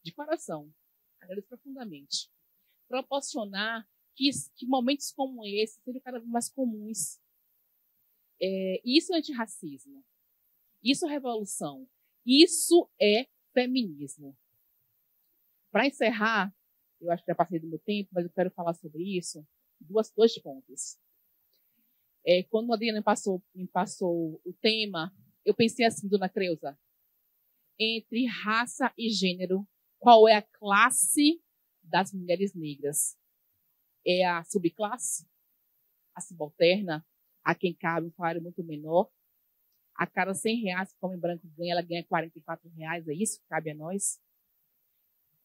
de coração, agradeço profundamente, proporcionar que momentos como esse sejam cada vez mais comuns. Isso é antirracismo, isso é revolução, isso é feminismo. Para encerrar, eu acho que já passei do meu tempo, mas eu quero falar sobre isso, dois pontos. Quando a Adriana me passou o tema, eu pensei assim, dona Creuza, entre raça e gênero, qual é a classe das mulheres negras? É a subclasse? A subalterna? A quem cabe um salário muito menor? A cada R$100 que o homem branco ganha, ela ganha R$44, é isso que cabe a nós?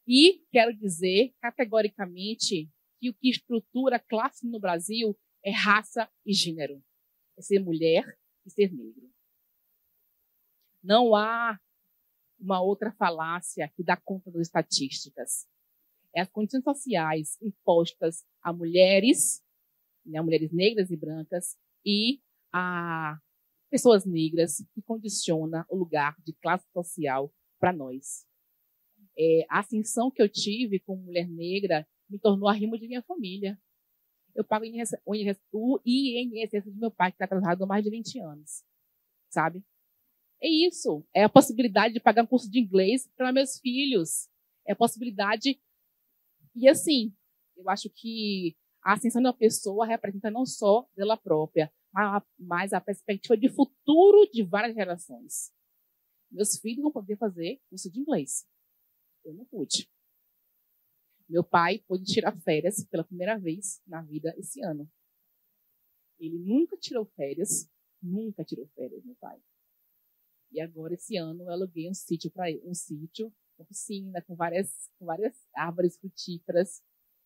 E quero dizer, categoricamente, que o que estrutura a classe no Brasil é raça e gênero. É ser mulher e ser negro. Não há uma outra falácia que dá conta das estatísticas. É as condições sociais impostas a mulheres, né, mulheres negras e brancas, e a pessoas negras que condiciona o lugar de classe social para nós. A ascensão que eu tive como mulher negra me tornou arrimo de minha família. Eu pago o INSS do meu pai, que está atrasado há mais de 20 anos. Sabe? É isso. É a possibilidade de pagar um curso de inglês para meus filhos. É a possibilidade... E assim, eu acho que a ascensão de uma pessoa representa não só dela própria, mas a perspectiva de futuro de várias gerações. Meus filhos vão poder fazer curso de inglês. Eu não pude. Meu pai pôde tirar férias pela primeira vez na vida esse ano. Ele nunca tirou férias, meu pai. E agora, esse ano, eu aluguei um sítio para ele, com piscina, com várias árvores frutíferas.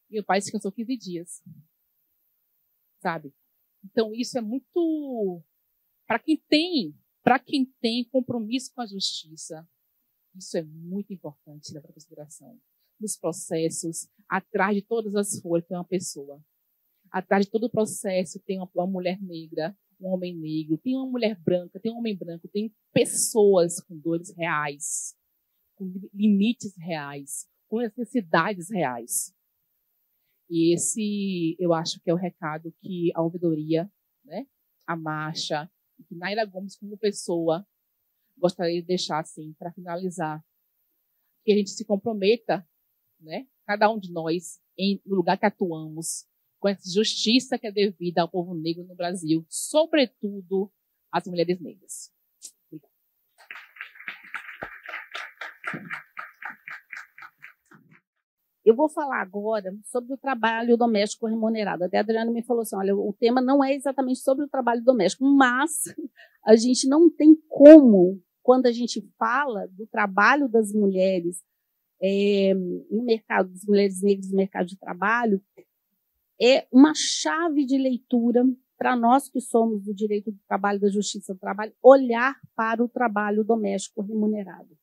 E meu pai descansou 15 dias. Sabe? Então, isso é muito... Para quem tem compromisso com a justiça, isso é muito importante levar em consideração. Nos processos, atrás de todas as folhas tem uma pessoa. Atrás de todo o processo tem uma mulher negra, um homem negro, tem uma mulher branca, tem um homem branco, tem pessoas com dores reais, com limites reais, com necessidades reais. E esse, eu acho que é o recado que a ouvidoria, né, a marcha, que Naira Gomes, como pessoa, gostaria de deixar assim, para finalizar. Que a gente se comprometa, né, cada um de nós, no lugar que atuamos, com essa justiça que é devida ao povo negro no Brasil, sobretudo às mulheres negras. Obrigada. Eu vou falar agora sobre o trabalho doméstico remunerado. Até a Adriana me falou assim, olha, o tema não é exatamente sobre o trabalho doméstico, mas a gente não tem como, quando a gente fala do trabalho das mulheres no mercado, das mulheres negras no mercado de trabalho, é uma chave de leitura para nós que somos do direito do trabalho, da justiça do trabalho, olhar para o trabalho doméstico remunerado.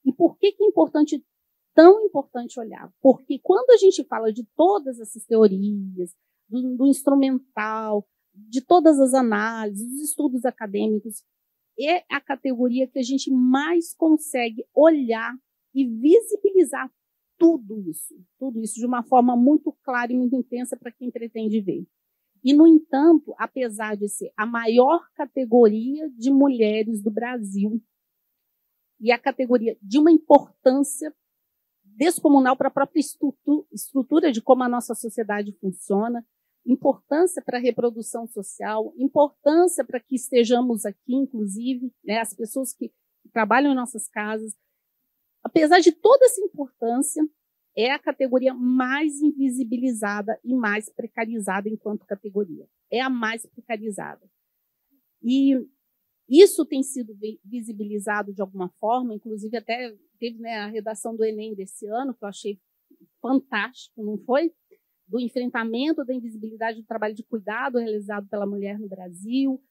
E por que é importante, tão importante olhar? Porque quando a gente fala de todas essas teorias, do instrumental, de todas as análises, os estudos acadêmicos, é a categoria que a gente mais consegue olhar e visibilizar tudo isso de uma forma muito clara e muito intensa para quem pretende ver. E, no entanto, apesar de ser a maior categoria de mulheres do Brasil e a categoria de uma importância descomunal para a própria estrutura de como a nossa sociedade funciona, importância para a reprodução social, importância para que estejamos aqui, inclusive, né, as pessoas que trabalham em nossas casas. Apesar de toda essa importância, é a categoria mais invisibilizada e mais precarizada enquanto categoria. É a mais precarizada. E isso tem sido visibilizado de alguma forma, inclusive até teve, né, a redação do Enem desse ano, que eu achei fantástico, não foi? Do enfrentamento da invisibilidade do trabalho de cuidado realizado pela mulher no Brasil.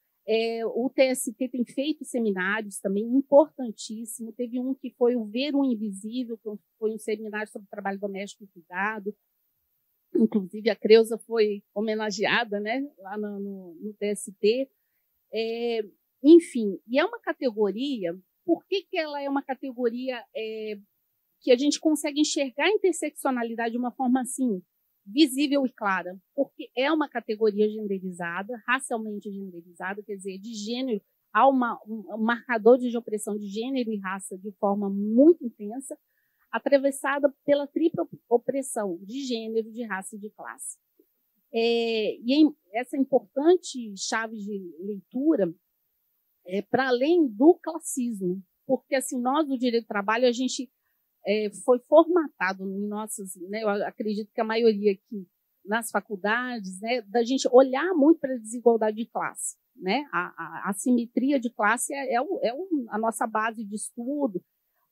O TST tem feito seminários também importantíssimos. Teve um que foi o Ver o Invisível, que foi um seminário sobre trabalho doméstico e cuidado. Inclusive, a Creuza foi homenageada, né, lá no TST. Enfim, e é uma categoria. Por que ela é uma categoria que a gente consegue enxergar a interseccionalidade de uma forma assim, visível e clara? Porque é uma categoria genderizada, racialmente genderizada, quer dizer, de gênero, há um marcador de opressão de gênero e raça de forma muito intensa, atravessada pela tripla opressão de gênero, de raça e de classe. Essa importante chave de leitura para além do classismo, porque assim, nós do direito do trabalho, a gente foi formatado em nossas, né, eu acredito que a maioria aqui nas faculdades, né, da gente olhar muito para a desigualdade de classe, né? A assimetria de classe a nossa base de estudo,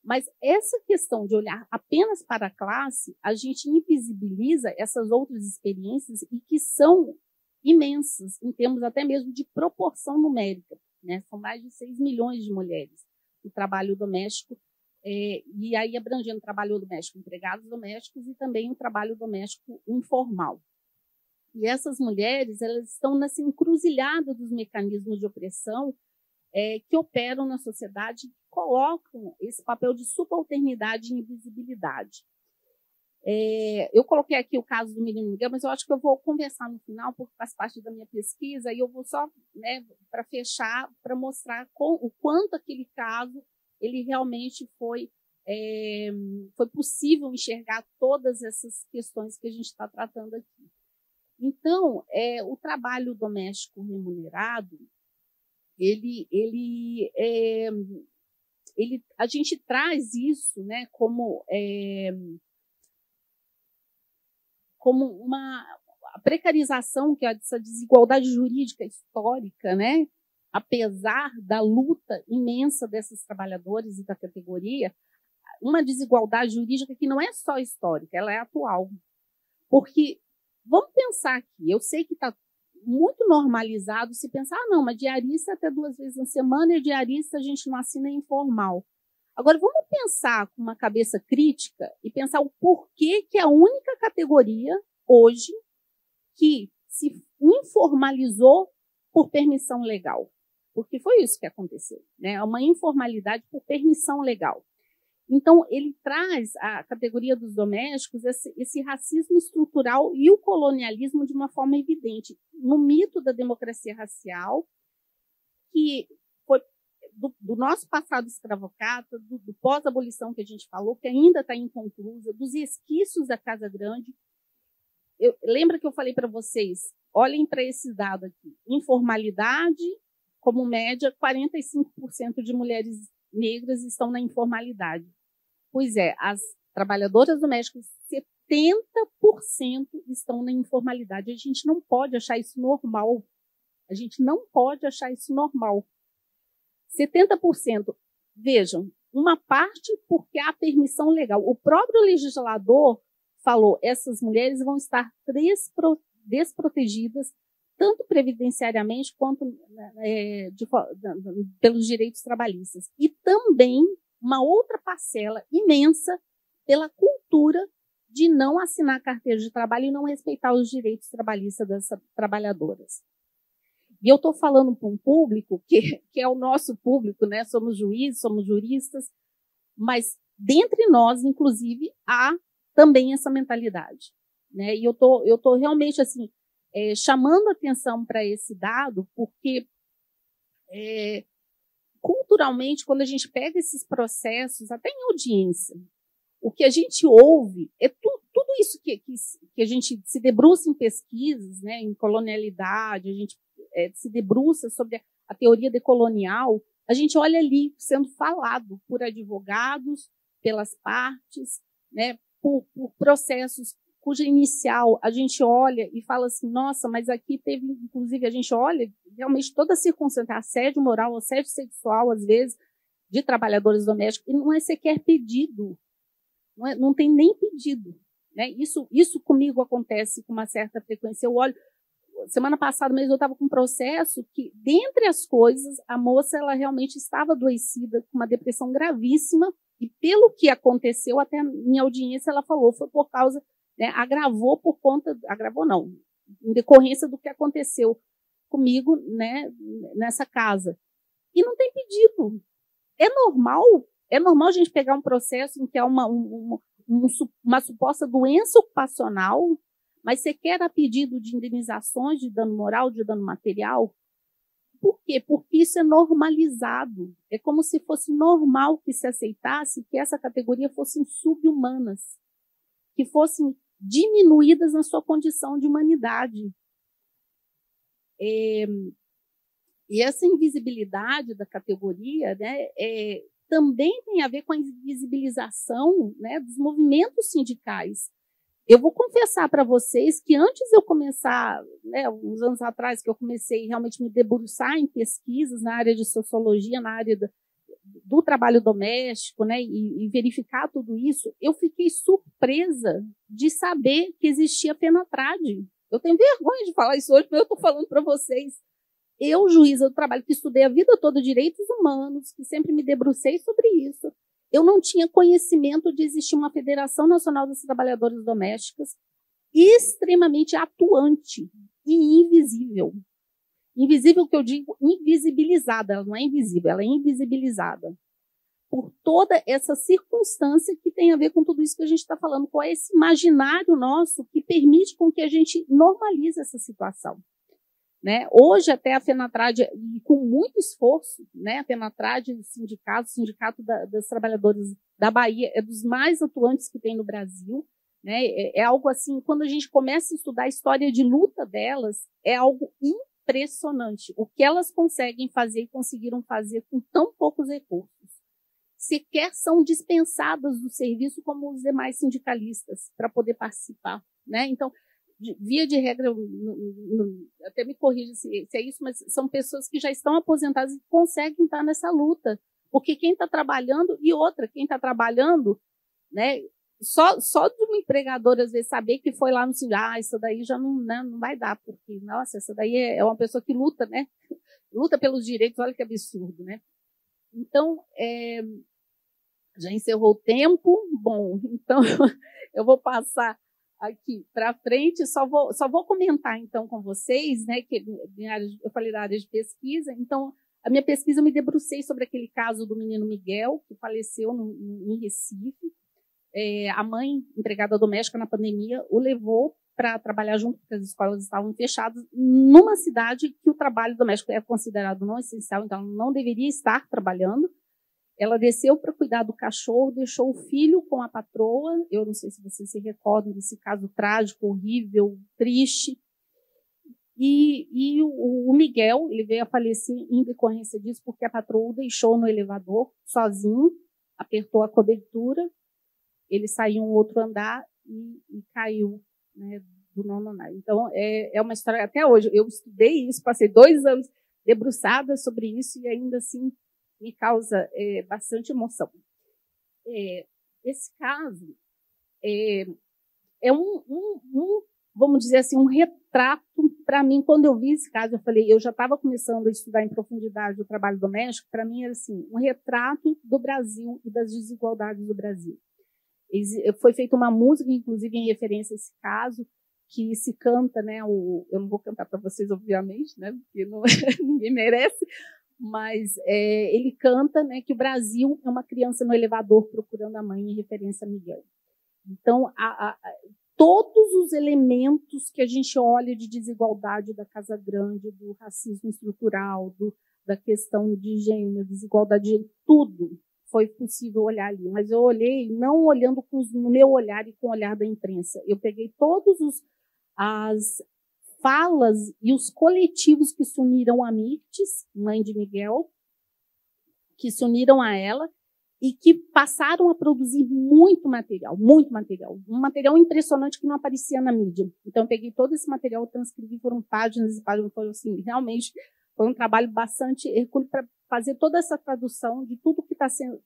mas essa questão de olhar apenas para a classe, a gente invisibiliza essas outras experiências e que são imensas, em termos até mesmo de proporção numérica, né? São mais de 6 milhões de mulheres no trabalho doméstico, e aí abrangendo o trabalho doméstico, empregados domésticos e também o trabalho doméstico informal. E essas mulheres, elas estão nessa encruzilhada dos mecanismos de opressão que operam na sociedade, que colocam esse papel de subalternidade e invisibilidade. Eu coloquei aqui o caso do Menino Miguel, mas eu acho que eu vou conversar no final, porque faz parte da minha pesquisa, e eu vou só, né, para fechar, para mostrar o quanto aquele caso ele realmente foi possível enxergar todas essas questões que a gente está tratando aqui. Então, o trabalho doméstico remunerado, a gente traz isso, né, como a precarização, que é essa desigualdade jurídica histórica, né, apesar da luta imensa desses trabalhadores e da categoria, uma desigualdade jurídica que não é só histórica, ela é atual. Porque, vamos pensar aqui, eu sei que está muito normalizado se pensar, não, mas diarista até 2 vezes na semana e diarista a gente não assina informal. Agora, vamos pensar com uma cabeça crítica e pensar o porquê que é a única categoria hoje que se informalizou por permissão legal. Porque foi isso que aconteceu, né? Uma informalidade por permissão legal. Então, ele traz a categoria dos domésticos, esse racismo estrutural e o colonialismo de uma forma evidente. No mito da democracia racial, que foi do nosso passado escravocrata, do pós-abolição que a gente falou, que ainda está inconclusa, dos resquícios da Casa Grande. Lembra que eu falei para vocês, olhem para esse dado aqui, informalidade, como média, 45% de mulheres negras estão na informalidade. Pois é, as trabalhadoras domésticas, 70% estão na informalidade. A gente não pode achar isso normal. A gente não pode achar isso normal. 70%, vejam, uma parte porque há permissão legal. O próprio legislador falou, essas mulheres vão estar desprotegidas, tanto previdenciariamente quanto pelos direitos trabalhistas. E também uma outra parcela imensa pela cultura de não assinar carteira de trabalho e não respeitar os direitos trabalhistas dessas trabalhadoras. E eu estou falando para um público que é o nosso público, né? Somos juízes, somos juristas, mas dentre nós, inclusive, há também essa mentalidade, né? E eu tô realmente assim chamando atenção para esse dado, porque culturalmente, quando a gente pega esses processos, até em audiência, o que a gente ouve é tudo isso que a gente se debruça em pesquisas, né? Em colonialidade, a gente se debruça sobre a teoria decolonial, a gente olha ali sendo falado por advogados, pelas partes, né, por processos cuja inicial a gente olha e fala assim, nossa, mas aqui teve, inclusive, a gente olha realmente toda a circunstância, assédio moral, assédio sexual, às vezes, de trabalhadores domésticos, e não é sequer pedido, não tem nem pedido. Né? Isso comigo acontece com uma certa frequência. Eu olho, semana passada mesmo eu estava com um processo que, dentre as coisas, a moça ela realmente estava adoecida com uma depressão gravíssima e pelo que aconteceu, até em audiência ela falou, foi por causa, né, agravou não, em decorrência do que aconteceu comigo, né, nessa casa. E não tem pedido. É normal a gente pegar um processo em que há uma suposta doença ocupacional, mas sequer a pedido de indenizações de dano moral, de dano material. Por quê? Porque isso é normalizado. É como se fosse normal que se aceitasse que essa categoria fossem sub-humanas, que fossem diminuídas na sua condição de humanidade. E essa invisibilidade da categoria, né, também tem a ver com a invisibilização, né, dos movimentos sindicais. Eu vou confessar para vocês que antes de eu começar, né, uns anos atrás, que eu comecei realmente me debruçar em pesquisas na área de sociologia, na área do trabalho doméstico, né, e verificar tudo isso, eu fiquei surpresa de saber que existia FENATRAD. Eu tenho vergonha de falar isso hoje, mas eu estou falando para vocês. Eu, juíza do trabalho, que estudei a vida toda direitos humanos, que sempre me debrucei sobre isso, eu não tinha conhecimento de existir uma Federação Nacional das Trabalhadoras Domésticas extremamente atuante e invisível. Invisível que eu digo, invisibilizada. Ela não é invisível, ela é invisibilizada. Por toda essa circunstância que tem a ver com tudo isso que a gente está falando, qual é esse imaginário nosso que permite com que a gente normalize essa situação. Né? Hoje, até a FENATRAD, e com muito esforço, né? A FENATRAD, o Sindicato das Trabalhadoras da Bahia, é dos mais atuantes que tem no Brasil. Né? É algo assim, quando a gente começa a estudar a história de luta delas, é algo impressionante. O que elas conseguem fazer e conseguiram fazer com tão poucos recursos. Sequer são dispensadas do serviço como os demais sindicalistas para poder participar. Né? Então, via de regra, até me corrija se é isso, mas são pessoas que já estão aposentadas e conseguem estar nessa luta. Porque quem está trabalhando, quem está trabalhando, né, só de uma empregadora, às vezes, saber que foi lá no sindicato, isso daí já não vai dar, porque, nossa, essa daí é uma pessoa que luta, né? Luta pelos direitos, olha que absurdo, né? Então, já encerrou o tempo, bom, então eu vou passar aqui para frente, só vou comentar então com vocês, né, que eu falei da área de pesquisa, então a minha pesquisa eu me debrucei sobre aquele caso do menino Miguel, que faleceu em Recife. A mãe, empregada doméstica na pandemia, o levou para trabalhar junto, porque as escolas estavam fechadas, numa cidade que o trabalho doméstico é considerado não essencial, então não deveria estar trabalhando. Ela desceu para cuidar do cachorro, deixou o filho com a patroa. Eu não sei se vocês se recordam desse caso trágico, horrível, triste. E o Miguel, ele veio a falecer em decorrência disso, porque a patroa o deixou no elevador sozinho, apertou a cobertura, ele saiu um outro andar e caiu, né, do 9º andar. Então, é uma história, até hoje, eu estudei isso, passei 2 anos debruçada sobre isso e ainda assim me causa bastante emoção. Esse caso é vamos dizer assim, um retrato para mim. Quando eu vi esse caso, eu falei, eu já estava começando a estudar em profundidade o trabalho doméstico, para mim era assim, um retrato do Brasil e das desigualdades do Brasil. Foi feita uma música, inclusive, em referência a esse caso, que se canta, né? Eu não vou cantar para vocês, obviamente, né? Porque não, ninguém merece, mas ele canta, né, que o Brasil é uma criança no elevador procurando a mãe, em referência a Miguel. Então, todos os elementos que a gente olha de desigualdade da Casa Grande, do racismo estrutural, da questão de gênero, desigualdade de gênero, tudo foi possível olhar ali. Mas eu olhei, não olhando no meu olhar e com o olhar da imprensa. Eu peguei todas as falas e os coletivos que se uniram a Mirtes, mãe de Miguel, que se uniram a ela, e que passaram a produzir muito material, um material impressionante que não aparecia na mídia. Então, eu peguei todo esse material, transcrevi, foram páginas e páginas, foram assim, realmente foi um trabalho bastante hercúleo para fazer toda essa tradução de tudo que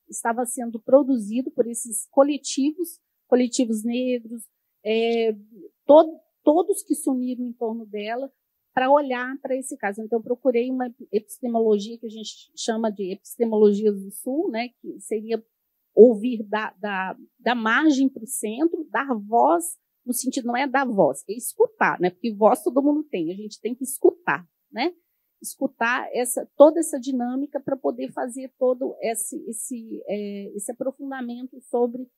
estava sendo produzido por esses coletivos negros, todos que se uniram em torno dela, para olhar para esse caso. Então, eu procurei uma epistemologia que a gente chama de epistemologia do Sul, né, que seria ouvir da margem para o centro, dar voz, no sentido, não é dar voz, é escutar, né, porque voz todo mundo tem, a gente tem que escutar, né, escutar toda essa dinâmica para poder fazer todo esse aprofundamento sobre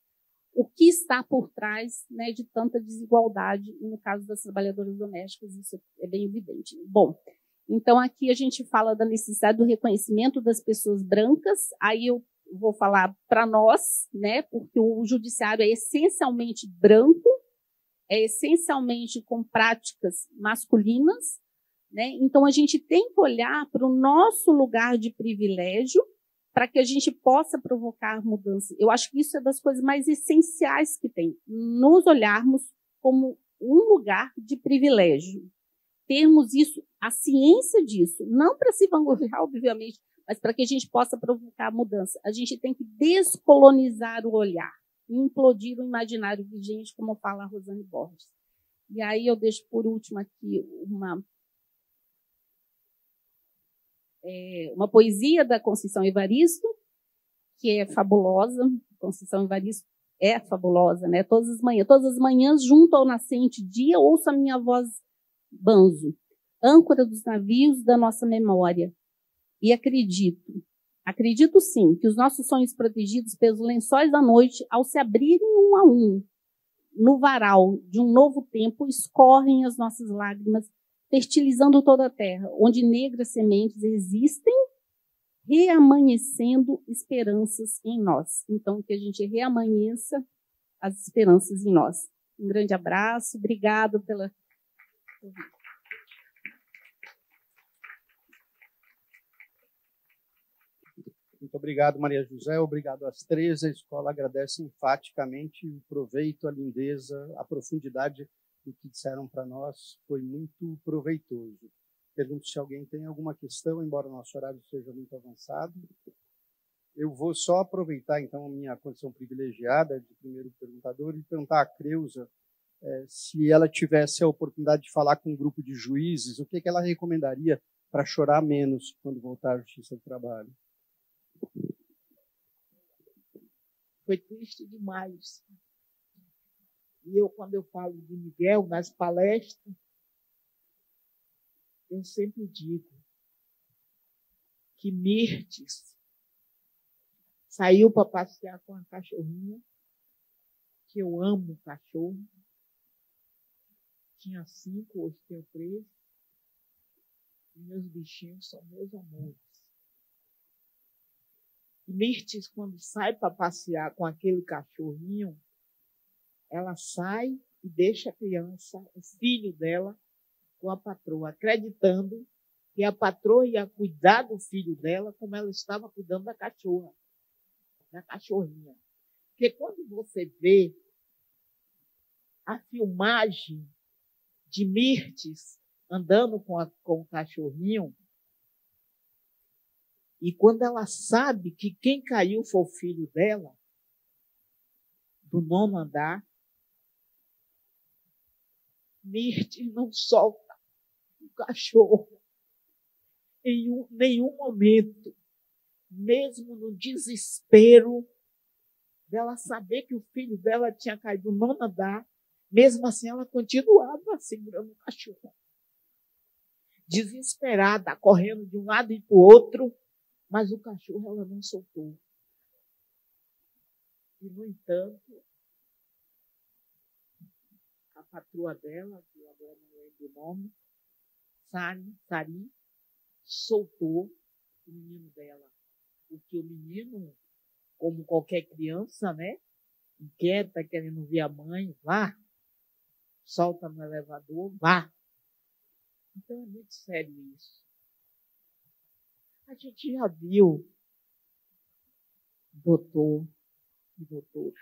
o que está por trás, né, de tanta desigualdade, e no caso das trabalhadoras domésticas, isso é bem evidente. Bom, então aqui a gente fala da necessidade do reconhecimento das pessoas brancas, aí eu vou falar para nós, né, porque o judiciário é essencialmente branco, é essencialmente com práticas masculinas, né, então a gente tem que olhar para o nosso lugar de privilégio, para que a gente possa provocar mudança. Eu acho que isso é das coisas mais essenciais que tem, nos olharmos como um lugar de privilégio. Termos isso, a ciência disso, não para se vangloriar, obviamente, mas para que a gente possa provocar mudança. A gente tem que descolonizar o olhar, implodir o imaginário vigente, como fala a Rosane Borges. E aí eu deixo por último aqui uma poesia da Conceição Evaristo, que é fabulosa. Conceição Evaristo é fabulosa, né? Todas as manhãs, junto ao nascente dia, ouço a minha voz banzo, âncora dos navios da nossa memória. E acredito sim, que os nossos sonhos protegidos pelos lençóis da noite, ao se abrirem um a um, no varal de um novo tempo, escorrem as nossas lágrimas, fertilizando toda a terra, onde negras sementes existem, reamanhecendo esperanças em nós. Então, que a gente reamanheça as esperanças em nós. Um grande abraço, obrigado pela... Muito obrigado, Maria José. Obrigado às três. A escola agradece enfaticamente o proveito, a lindeza, a profundidade do que disseram para nós. Foi muito proveitoso. Pergunto se alguém tem alguma questão, embora o nosso horário seja muito avançado. Eu vou só aproveitar, então, a minha condição privilegiada de primeiro perguntador e perguntar à Creuza se ela tivesse a oportunidade de falar com um grupo de juízes, o que ela recomendaria para chorar menos quando voltar à Justiça do Trabalho. Foi triste demais. E eu, quando eu falo de Miguel nas palestras, eu sempre digo que Mirtes saiu para passear com a cachorrinha, que eu amo cachorro. Tinha 5, hoje tenho 3. E meus bichinhos são meus amores. E Mirtes, quando sai para passear com aquele cachorrinho, ela sai e deixa a criança, o filho dela, com a patroa, acreditando que a patroa ia cuidar do filho dela como ela estava cuidando da cachorra, da cachorrinha. Porque quando você vê a filmagem de Mirtes andando com o cachorrinho, e quando ela sabe que quem caiu foi o filho dela, do 9º andar, Mirtes não solta o cachorro em nenhum momento, mesmo no desespero dela saber que o filho dela tinha caído do 9º andar Mesmo assim, ela continuava segurando o cachorro. Desesperada, correndo de um lado e para o outro, mas o cachorro ela não soltou. E, no entanto, a patroa dela, que agora não lembro o nome, Sari, soltou o menino dela. Porque o menino, como qualquer criança, né, inquieta, querendo ver a mãe, vá, solta no elevador, vá. Então é muito sério isso. A gente já viu, doutor e doutora,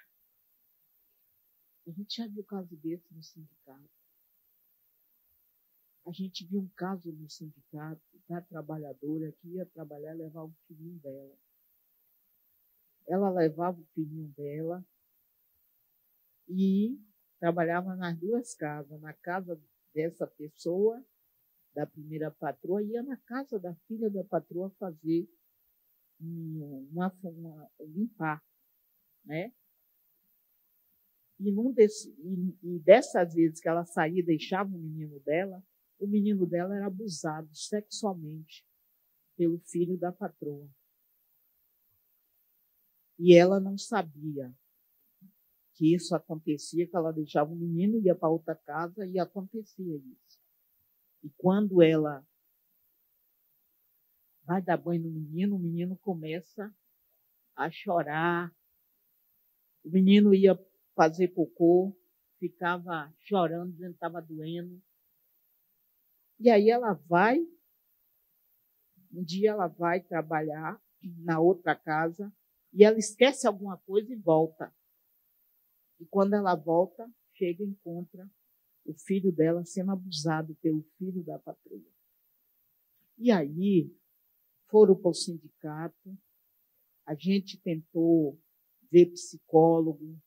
a gente já viu caso desse no sindicato. A gente viu um caso no sindicato da trabalhadora que ia trabalhar e levar o filhinho dela. Ela levava o filhinho dela e trabalhava nas duas casas. Na casa dessa pessoa, da primeira patroa, ia na casa da filha da patroa fazer limpar, né? E dessas vezes que ela saía e deixava o menino dela era abusado sexualmente pelo filho da patroa. E ela não sabia que isso acontecia, que ela deixava o menino, ia para outra casa e acontecia isso. E quando ela vai dar banho no menino, o menino começa a chorar. O menino ia fazer cocô, ficava chorando, dizendo que estava doendo. E aí um dia ela vai trabalhar na outra casa e ela esquece alguma coisa e volta. E quando ela volta, chega e encontra o filho dela sendo abusado pelo filho da patroa. E aí foram para o sindicato, a gente tentou ver psicólogo,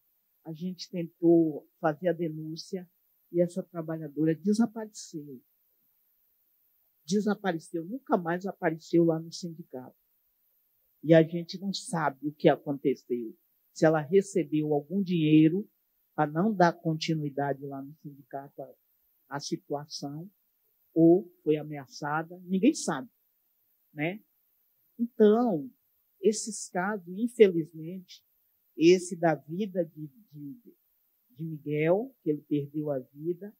a gente tentou fazer a denúncia e essa trabalhadora desapareceu. Desapareceu, nunca mais apareceu lá no sindicato. E a gente não sabe o que aconteceu. Se ela recebeu algum dinheiro para não dar continuidade lá no sindicato à situação, ou foi ameaçada, ninguém sabe, né? Então, esses casos, infelizmente, esse da vida de Miguel, que ele perdeu a vida,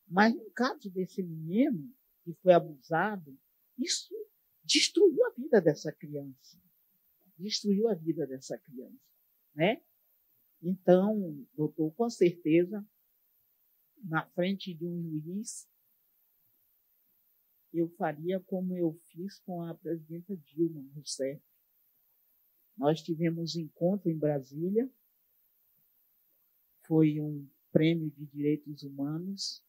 mas no caso desse menino, que foi abusado, isso destruiu a vida dessa criança. Destruiu a vida dessa criança, né? Então, doutor, com certeza, na frente de um juiz, eu faria como eu fiz com a presidenta Dilma Rousseff. Nós tivemos um encontro em Brasília, foi um prêmio de direitos humanos,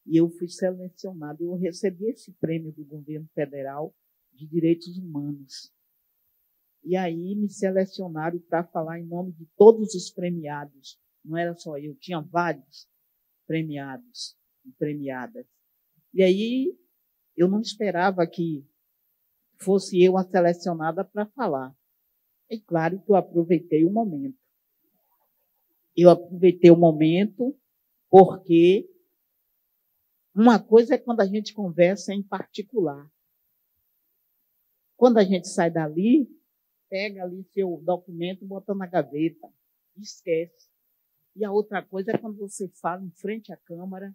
e eu fui selecionada. Eu recebi esse prêmio do governo federal de direitos humanos. E aí me selecionaram para falar em nome de todos os premiados. Não era só eu, tinha vários premiados e premiadas. E aí eu não esperava que fosse eu a selecionada para falar. É claro que eu aproveitei o momento. Eu aproveitei o momento porque uma coisa é quando a gente conversa em particular. Quando a gente sai dali, pega ali seu documento, bota na gaveta, esquece. E a outra coisa é quando você fala em frente à Câmara,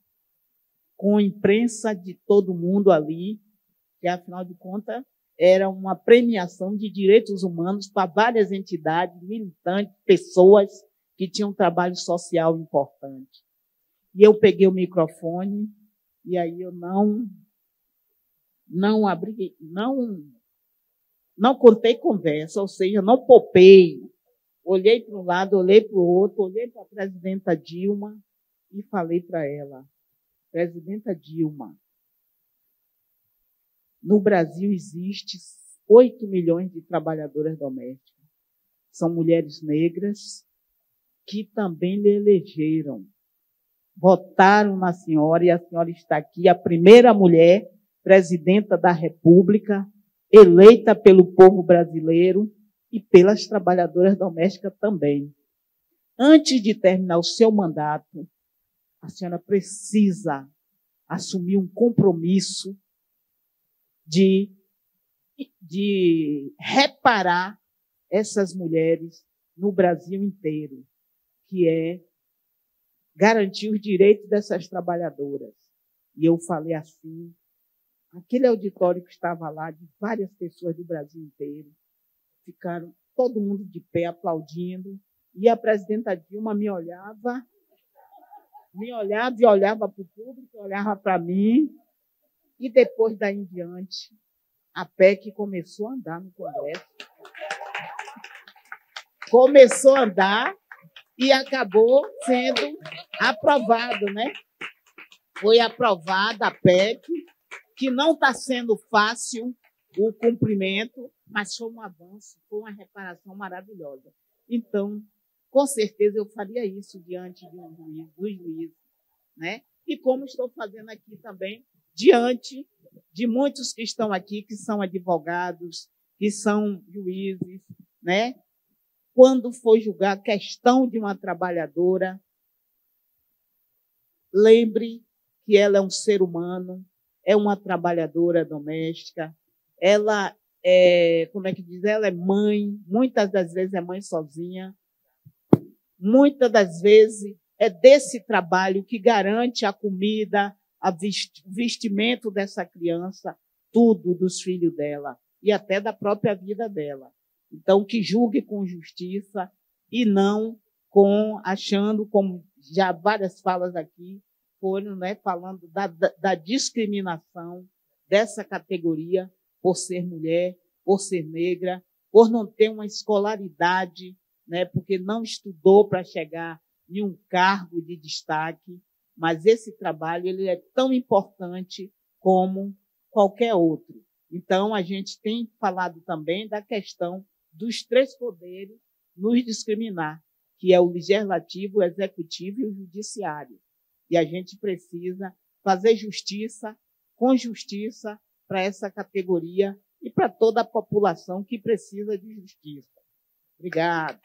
com a imprensa de todo mundo ali, que afinal de contas era uma premiação de direitos humanos para várias entidades, militantes, pessoas que tinham um trabalho social importante. E eu peguei o microfone e aí eu não abri, não contei conversa, ou seja, não popei. Olhei para um lado, olhei para o outro, olhei para a presidenta Dilma e falei para ela: presidenta Dilma, no Brasil existe 8 milhões de trabalhadoras domésticas. São mulheres negras que também lhe elegeram. Votaram na senhora e a senhora está aqui, a primeira mulher presidenta da República, eleita pelo povo brasileiro e pelas trabalhadoras domésticas também. Antes de terminar o seu mandato, a a senhora precisa assumir um compromisso de reparar essas mulheres no Brasil inteiro, que é garantir os direitos dessas trabalhadoras. E eu falei assim, aquele auditório que estava lá, de várias pessoas do Brasil inteiro, ficaram todo mundo de pé aplaudindo, e a presidenta Dilma me olhava e olhava para o público, olhava para mim, e depois daí em diante, a PEC começou a andar no Congresso. Começou a andar e acabou sendo aprovado, né? Foi aprovada a PEC, que não está sendo fácil o cumprimento, mas foi um avanço, foi uma reparação maravilhosa. Então, com certeza eu faria isso diante dos juízes, né? E como estou fazendo aqui também, diante de muitos que estão aqui, que são advogados, que são juízes, né? Quando for julgar a questão de uma trabalhadora, lembre que ela é um ser humano, é uma trabalhadora doméstica, ela ela é mãe, muitas das vezes é mãe sozinha, muitas das vezes é desse trabalho que garante a comida, o vestimento dessa criança, tudo dos filhos dela e até da própria vida dela. Então, que julgue com justiça e não achando, como já várias falas aqui foram, né, falando da discriminação dessa categoria por ser mulher, por ser negra, por não ter uma escolaridade, né, porque não estudou para chegar em um cargo de destaque, mas esse trabalho ele é tão importante como qualquer outro. Então, a gente tem falado também da questão dos três poderes nos discriminar, que é o legislativo, o executivo e o judiciário. E a gente precisa fazer justiça, com justiça, para essa categoria e para toda a população que precisa de justiça. Obrigada.